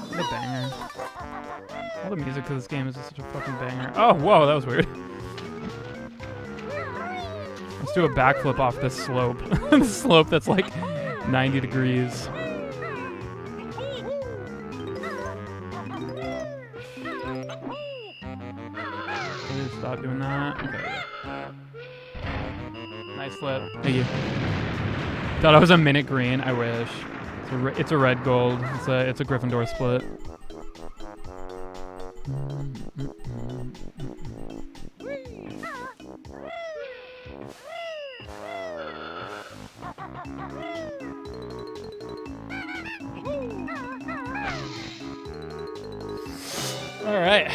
What a banger. All the music to this game is just such a fucking banger. Oh, whoa, that was weird. Let's do a backflip off this slope. This slope that's like 90 degrees. Please stop doing that. Okay. Nice flip. Thank you. Thought I was a minute green. I wish. It's a red gold. It's a Gryffindor split. All right.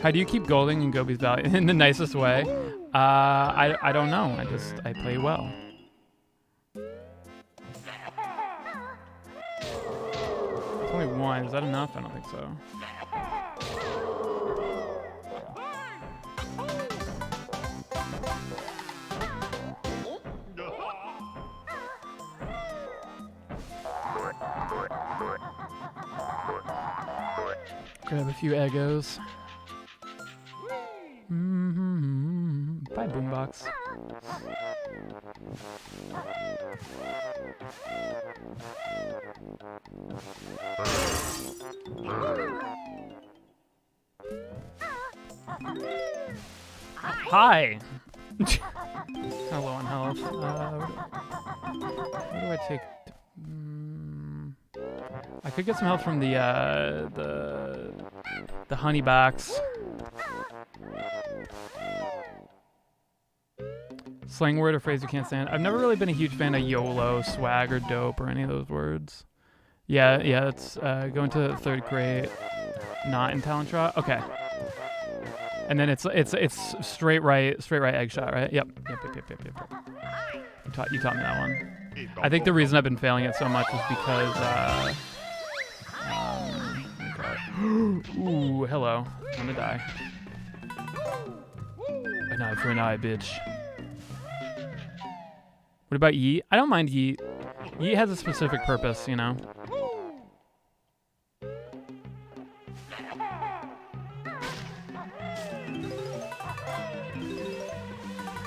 How do you keep golding in Gobi's Valley in the nicest way? I don't know. I play well. It's only one. Is that enough? I don't think so. Grab a few Eggos. Bye, Boombox. Hi! Hello on health. What do I take? I could get some health from the honey box. Slang word or phrase you can't stand. I've never really been a huge fan of YOLO, swag, or dope, or any of those words. Yeah, it's going to third grade, not in talent shot. Okay. And then it's straight right egg shot, right? Yep. You taught me that one. I think the reason I've been failing it so much is because ooh, hello. I'm gonna die. An eye for an eye, bitch. What about yeet? I don't mind yeet. Yeet has a specific purpose, you know?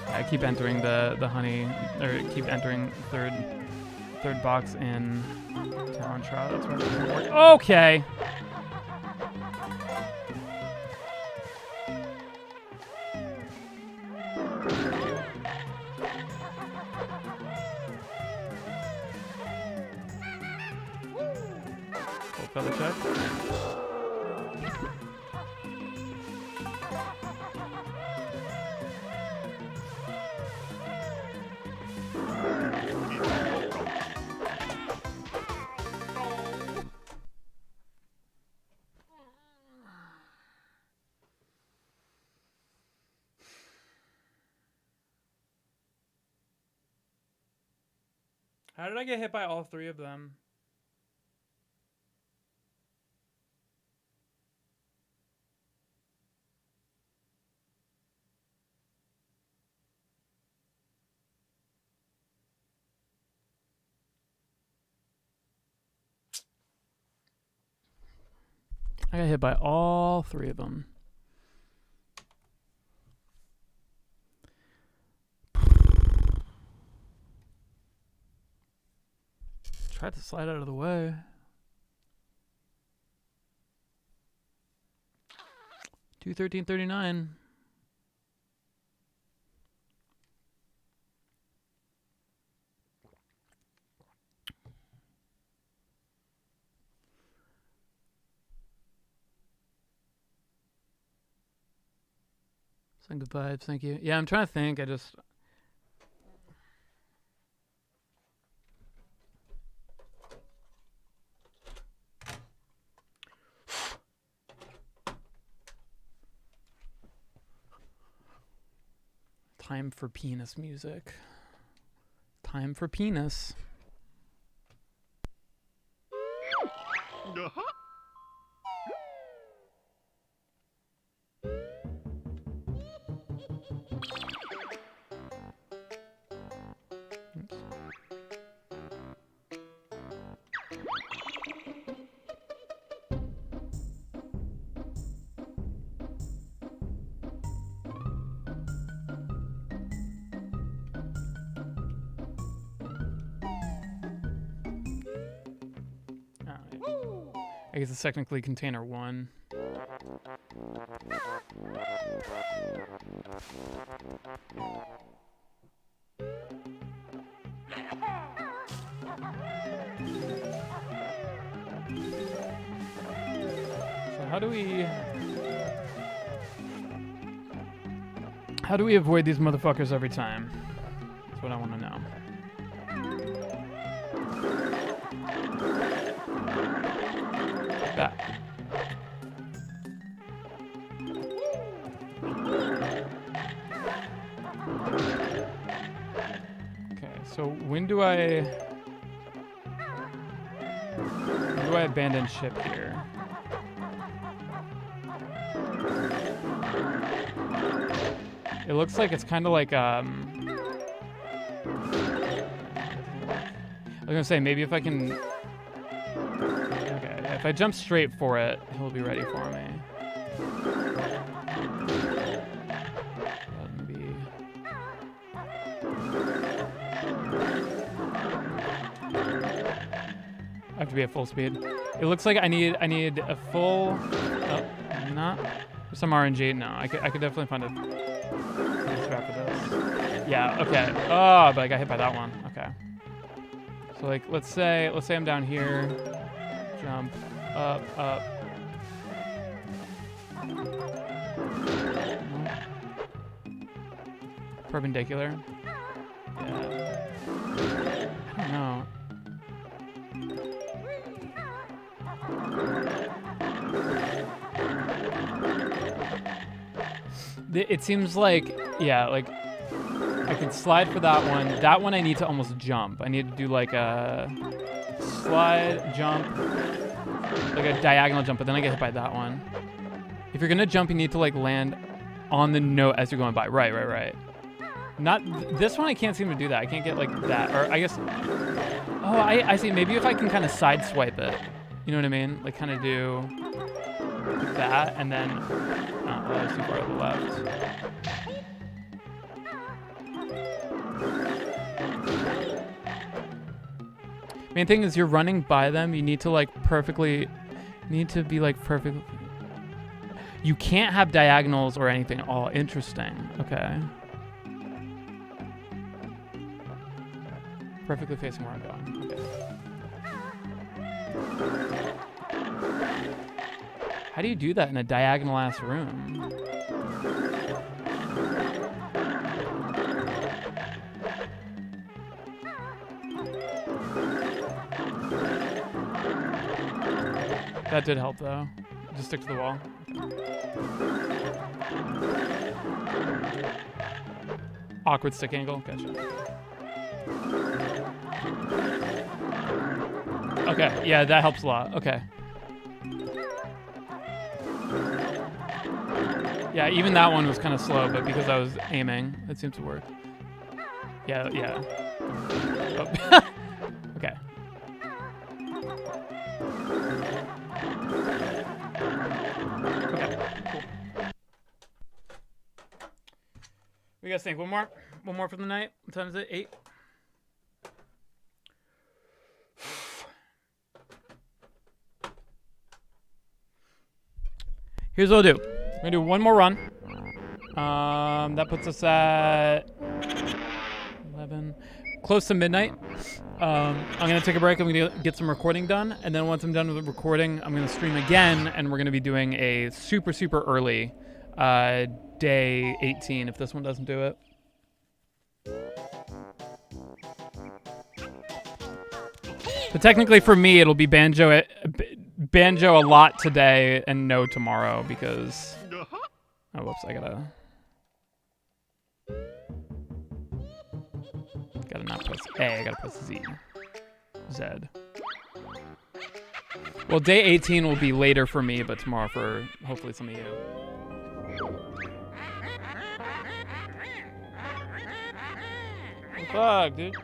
I keep entering the honey, or keep entering third box in talent trial. That's where it doesn't work. Okay. Full feather check. How did I get hit by all three of them? I got hit by all three of them. Tried to slide out of the way. $213.39. Send good vibes, thank you. Yeah, I'm trying to think. I just. Time for penis music. Time for penis. I guess it's technically container 1. So how do we avoid these motherfuckers every time? That's what I want to know. That. So when do I abandon ship here? It looks like it's kind of like I was gonna say maybe if I can. Okay, if I jump straight for it, he'll be ready for me. I have to be at full speed. It looks like I need a full. Oh, not some RNG. No, I could definitely find a strap for this. Yeah. Okay. Oh, but I got hit by that one. Okay. So like, let's say I'm down here. Jump up. Perpendicular. Yeah. I don't know. It seems like, yeah, like I can slide for that one. That one I need to almost jump. I need to do like a slide, jump, like a diagonal jump, but then I get hit by that one. If you're gonna jump, you need to like land on the note as you're going by. Right. Not this one. I can't seem to do that. I can't get like that. Or I guess. Oh, I see. Maybe if I can kind of side swipe it. You know what I mean? Like kind of do that and then. Oh, that was too far to the left. Main thing is you're running by them. You need to like perfectly. Need to be like perfect. You can't have diagonals or anything at all. Interesting. Okay. Perfectly facing where I'm going. Okay. How do you do that in a diagonal ass room? That did help though. Just stick to the wall. Awkward stick angle. Gotcha. Okay, yeah, that helps a lot. Okay. Yeah, even that one was kind of slow, but because I was aiming, it seemed to work. Yeah. Oh. Okay. Okay, cool. What do you guys think? One more for the night? What time is it? 8? Here's what I'll do. I'm gonna do one more run. That puts us at 11, close to midnight. I'm gonna take a break. I'm gonna get some recording done, and then once I'm done with the recording, I'm gonna stream again, and we're gonna be doing a super early day 18 if this one doesn't do it. But technically for me, it'll be banjo a lot today and no tomorrow because... Oh, whoops, I gotta not press A, I gotta press Z. Well, day 18 will be later for me, but tomorrow for hopefully some of you. What the fuck, dude?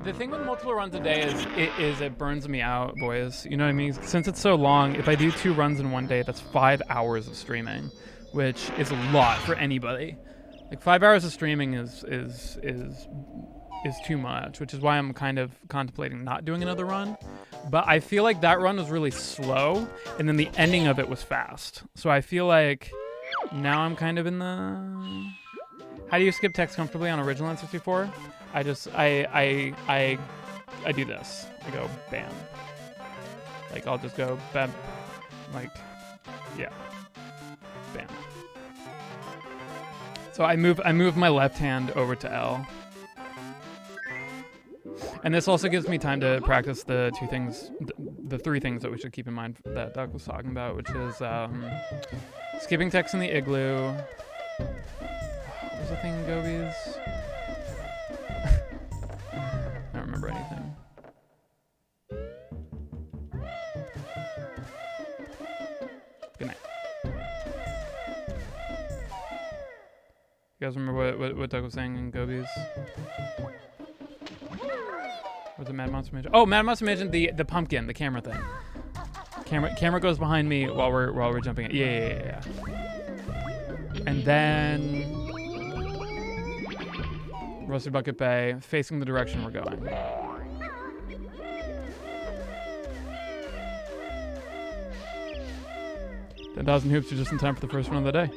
The thing with multiple runs a day is it burns me out, boys. You know what I mean? Since it's so long, if I do 2 runs in one day, that's 5 hours of streaming, which is a lot for anybody. Like 5 hours of streaming is too much, which is why I'm kind of contemplating not doing another run. But I feel like that run was really slow, and then the ending of it was fast. So I feel like now I'm kind of in the... How do you skip text comfortably on original N64? I do this. I go bam. Like I'll just go bam. Like, yeah. Bam. So I move my left hand over to L. And this also gives me time to practice the 3 things that we should keep in mind that Doug was talking about, which is Skipping text in the igloo. What was the thing in Gobies? I don't remember anything. Good night. You guys remember what Doug was saying in Gobies? Was it Mad Monster Mansion? Oh, Mad Monster Mansion, the pumpkin, the camera thing. Camera goes behind me while we're jumping. Yeah. And then Rusty Bucket Bay, facing the direction we're going. 10,000 hoops are just in time for the first one of the day.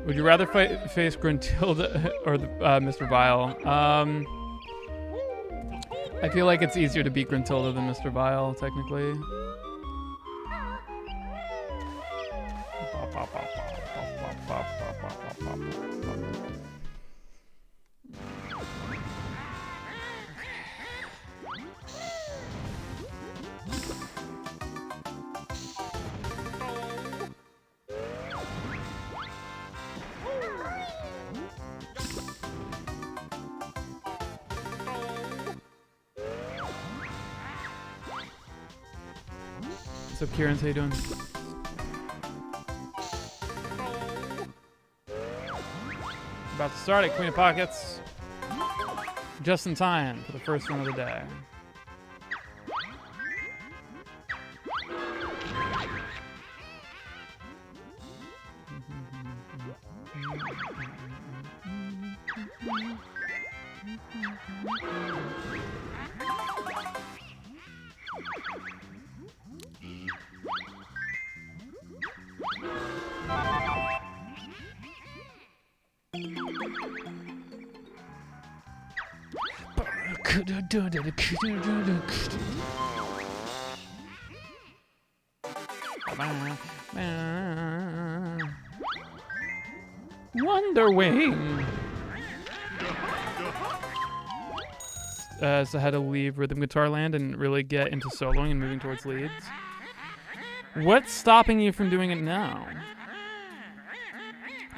Would you rather face Gruntilda or Mr. Vile? I feel like it's easier to beat Gruntilda than Mr. Vile, technically. What's up, Kieran? How you doing? About to start it, Queen of Pockets. Just in time for the first one of the day. Wonder Wing. So how to leave Rhythm Guitar Land and really get into soloing and moving towards leads. What's stopping you from doing it now?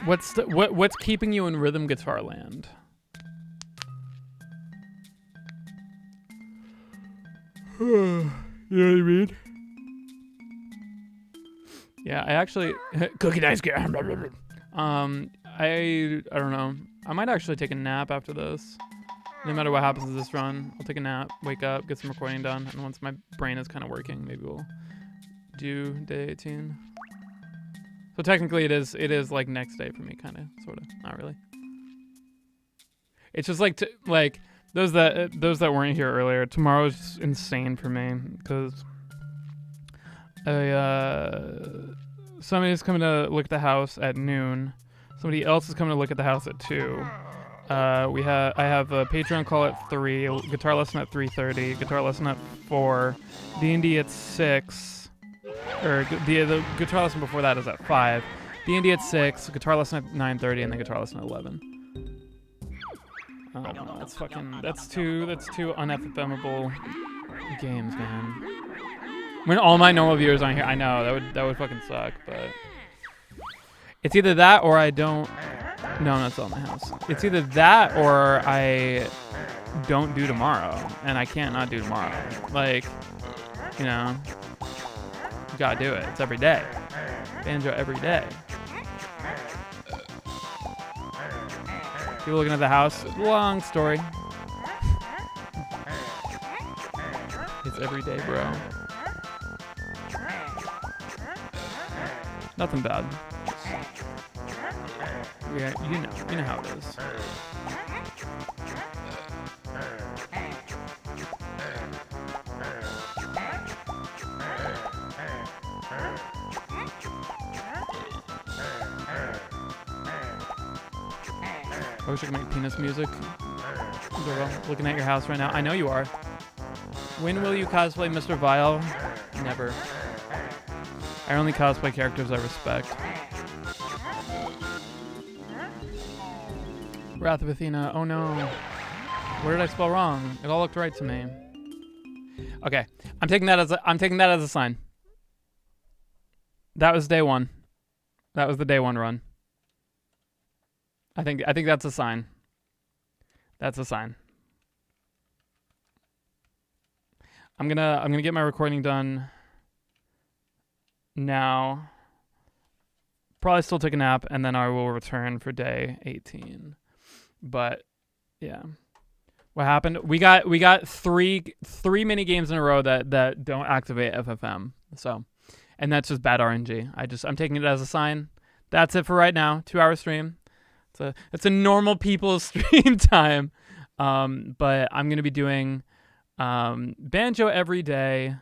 What's keeping you in Rhythm Guitar Land? You know what I mean? Yeah, I actually cookie ice cream. I don't know. I might actually take a nap after this. No matter what happens in this run, I'll take a nap, wake up, get some recording done, and once my brain is kind of working, maybe we'll do day 18. So technically, it is like next day for me, kind of, sort of, not really. It's just like those that weren't here earlier. Tomorrow's insane for me because somebody's coming to look at the house at noon. Somebody else is coming to look at the house at 2. I have a Patreon call at 3, a guitar lesson at 3:30, guitar lesson at 4, D&D at 6, or the guitar lesson before that is at 5, D&D at 6, guitar lesson at 9:30, and then guitar lesson at 11. That's two unethical games, man. When all my normal viewers aren't here, I know that would fucking suck, but it's either that or I don't. No, I'm not selling my house. It's either that or I don't do tomorrow, and I can't not do tomorrow. Like, you know, you gotta do it. It's every day. Banjo every day. People looking at the house. Long story. It's every day, bro. Nothing bad. Yeah, you know how it is. I wish I could make penis music. Girl, looking at your house right now. I know you are. When will you cosplay Mr. Vile? Never. I only cosplay characters I respect. Wrath of Athena. Oh no. What did I spell wrong? It all looked right to me. Okay. I'm taking that as a sign. That was day one. That was the day one run. I think that's a sign. That's a sign. I'm gonna get my recording done now. Probably still take a nap, and then I will return for day 18. But yeah, what happened? We got three mini games in a row that don't activate FFM. So, and that's just bad RNG. I'm taking it as a sign. That's it for right now. 2-hour stream. It's a normal people's stream time. But I'm gonna be doing banjo every day.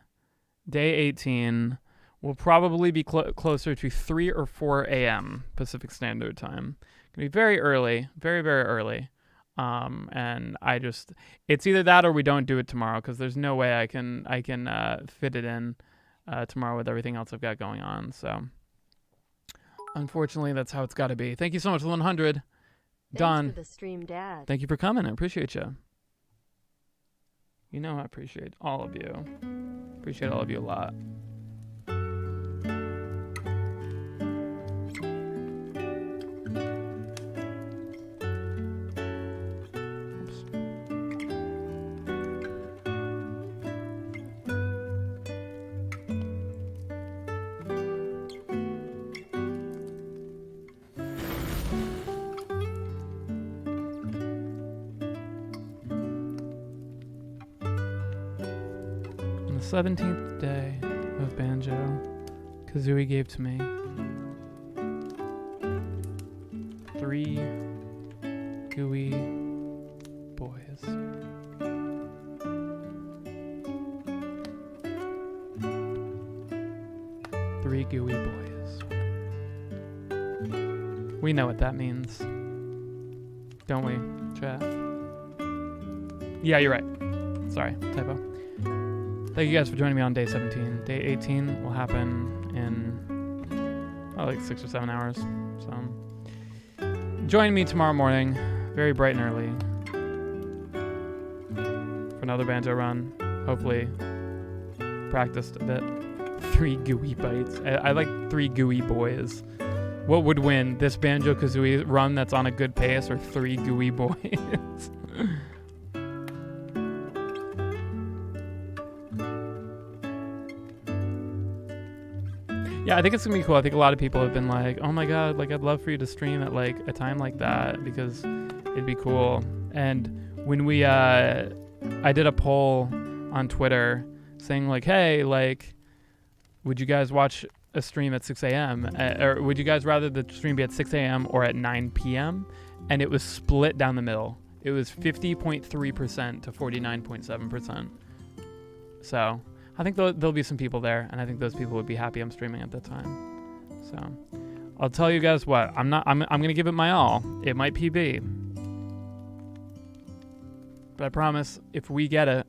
Day 18 will probably be closer to 3 or 4 a.m. Pacific Standard Time. Gonna be very early, very very early. And it's either that or we don't do it tomorrow because there's no way I can fit it in tomorrow with everything else I've got going on. So unfortunately, that's how it's got to be. Thank you so much for the 100. Don, for the stream, Dad. thank you for coming. I appreciate you. You know I appreciate all of you. Appreciate all of you a lot. On the 17th day of banjo, Kaozoie gave to me 3 gooey boys. Three gooey boys. We know what that means, don't we, chat? Yeah, you're right. Sorry, typo. Thank you guys for joining me on day 17. Day 18 will happen in like 6 or 7 hours. So join me tomorrow morning, very bright and early, for another banjo run. Hopefully practiced a bit. 3 gooey bites. I like 3 gooey boys. What would win, this Banjo Kazooie run that's on a good pace, or 3 gooey boys? Yeah, I think it's gonna be cool. I think a lot of people have been like, oh my god, like I'd love for you to stream at like a time like that because it'd be cool. And when we I did a poll on Twitter saying like, hey, like, would you guys watch a stream at 6 a.m. Or would you guys rather the stream be at 6 a.m. or at 9 p.m.? And it was split down the middle. It was 50.3% to 49.7%. So I think there'll be some people there, and I think those people would be happy I'm streaming at that time. So I'll tell you guys what, I'm gonna give it my all. It might PB, but I promise if we get it,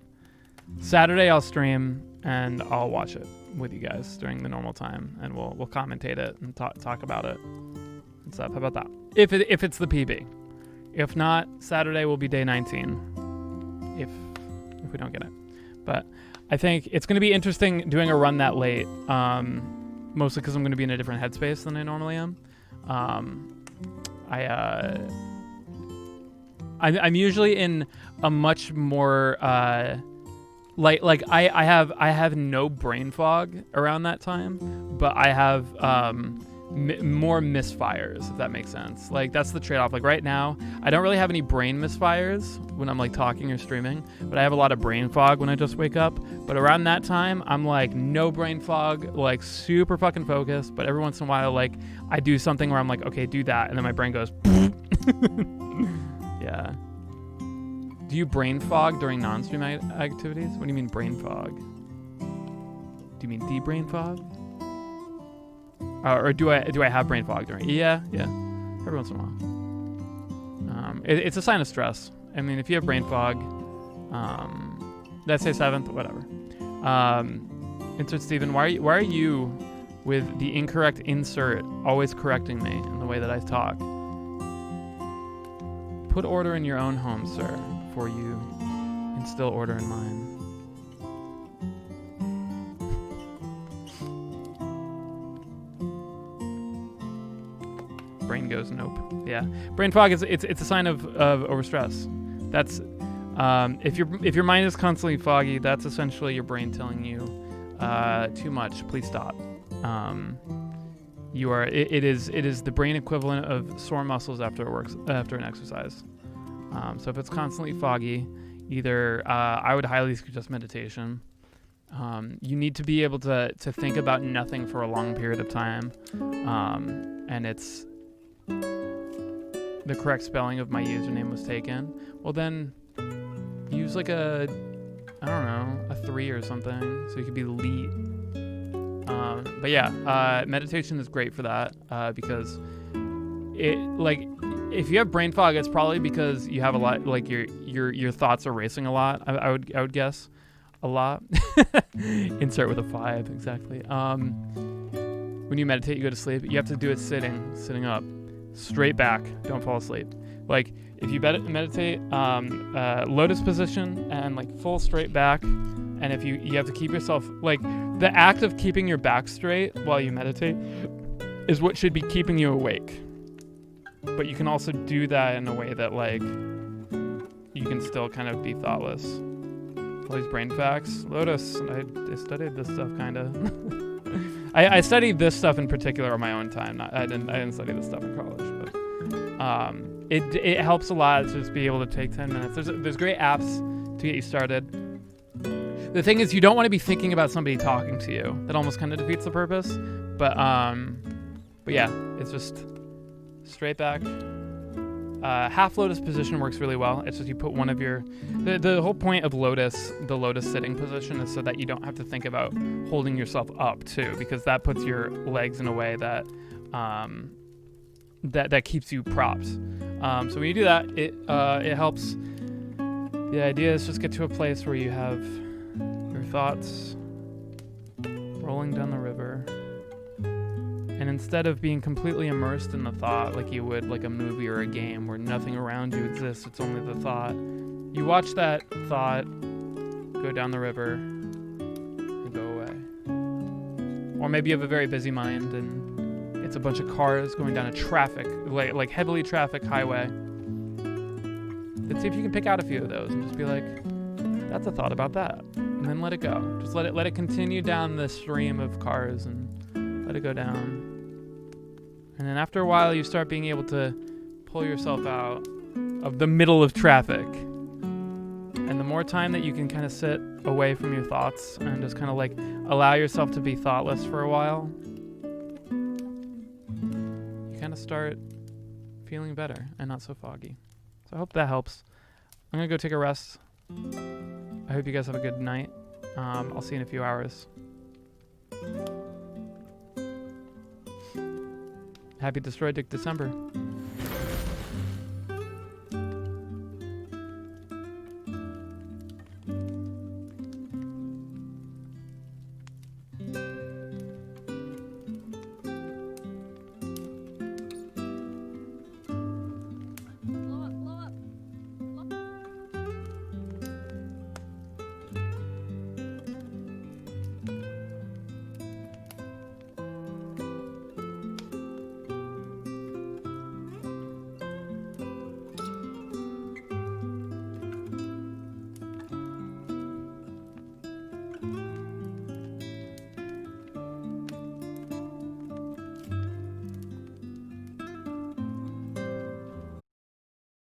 Saturday I'll stream and I'll watch it with you guys during the normal time, and we'll commentate it and talk about it and stuff. How about that? If it's the PB. If not, Saturday will be day 19. If we don't get it, but I think it's going to be interesting doing a run that late, mostly because I'm going to be in a different headspace than I normally am. I'm usually in a much more like I have no brain fog around that time, but I have more misfires, if that makes sense. Like that's the trade-off. Like right now, I don't really have any brain misfires when I'm like talking or streaming, but I have a lot of brain fog when I just wake up. But around that time, I'm like no brain fog, like super fucking focused. But every once in a while, like I do something where I'm like, okay, do that, and then my brain goes. Yeah. Do you brain fog during non-stream activities? What do you mean brain fog? Do you mean de-brain fog? Or do I have brain fog during? Yeah. Every once in a while. It's a sign of stress. I mean, if you have brain fog, let's say 7th, whatever. Insert Steven, why are you with the incorrect insert always correcting me in the way that I talk? Put order in your own home, sir, before you instill order in mine. brain goes nope. Yeah, brain fog is it's a sign of overstress. That's if your mind is constantly foggy, that's essentially your brain telling you too much. Please stop. It is the brain equivalent of sore muscles after an exercise. So if it's constantly foggy, either I would highly suggest meditation. You need to be able to think about nothing for a long period of time, and it's the correct spelling of my username was taken. Well, then use like a 3 or something, so you could be elite. But yeah, meditation is great for that because it if you have brain fog, it's probably because you have a lot, like your thoughts are racing a lot. I would guess a lot. Insert with a 5 exactly. When you meditate, you go to sleep. You have to do it sitting up, straight back. Don't fall asleep. Like if you meditate, lotus position and like full straight back. And if you have to keep yourself, like the act of keeping your back straight while you meditate is what should be keeping you awake. But you can also do that in a way that like you can still kind of be thoughtless. All these brain facts. Lotus, I studied this stuff kind of. I studied this stuff in particular on my own time. I didn't study this stuff in college, but it helps a lot to just be able to take 10 minutes. There's great apps to get you started. The thing is, you don't want to be thinking about somebody talking to you. That almost kind of defeats the purpose. But yeah, it's just straight back. Half lotus position works really well. It's just you put one of your... The whole point of the lotus sitting position is so that you don't have to think about holding yourself up too, because that puts your legs in a way that that keeps you propped. So when you do that, it helps. The idea is just get to a place where you have your thoughts rolling down the river. And instead of being completely immersed in the thought like you would like a movie or a game where nothing around you exists, it's only the thought, you watch that thought go down the river and go away. Or maybe you have a very busy mind and it's a bunch of cars going down a traffic, like heavily trafficked highway. Let's see if you can pick out a few of those and just be like, that's a thought about that. And then let it go. Just let it continue down the stream of cars and let it go down. And then after a while, you start being able to pull yourself out of the middle of traffic. And the more time that you can kind of sit away from your thoughts and just kind of like allow yourself to be thoughtless for a while, you kind of start feeling better and not so foggy. So I hope that helps. I'm going to go take a rest. I hope you guys have a good night. I'll see you in a few hours. Happy Destroy Dick December.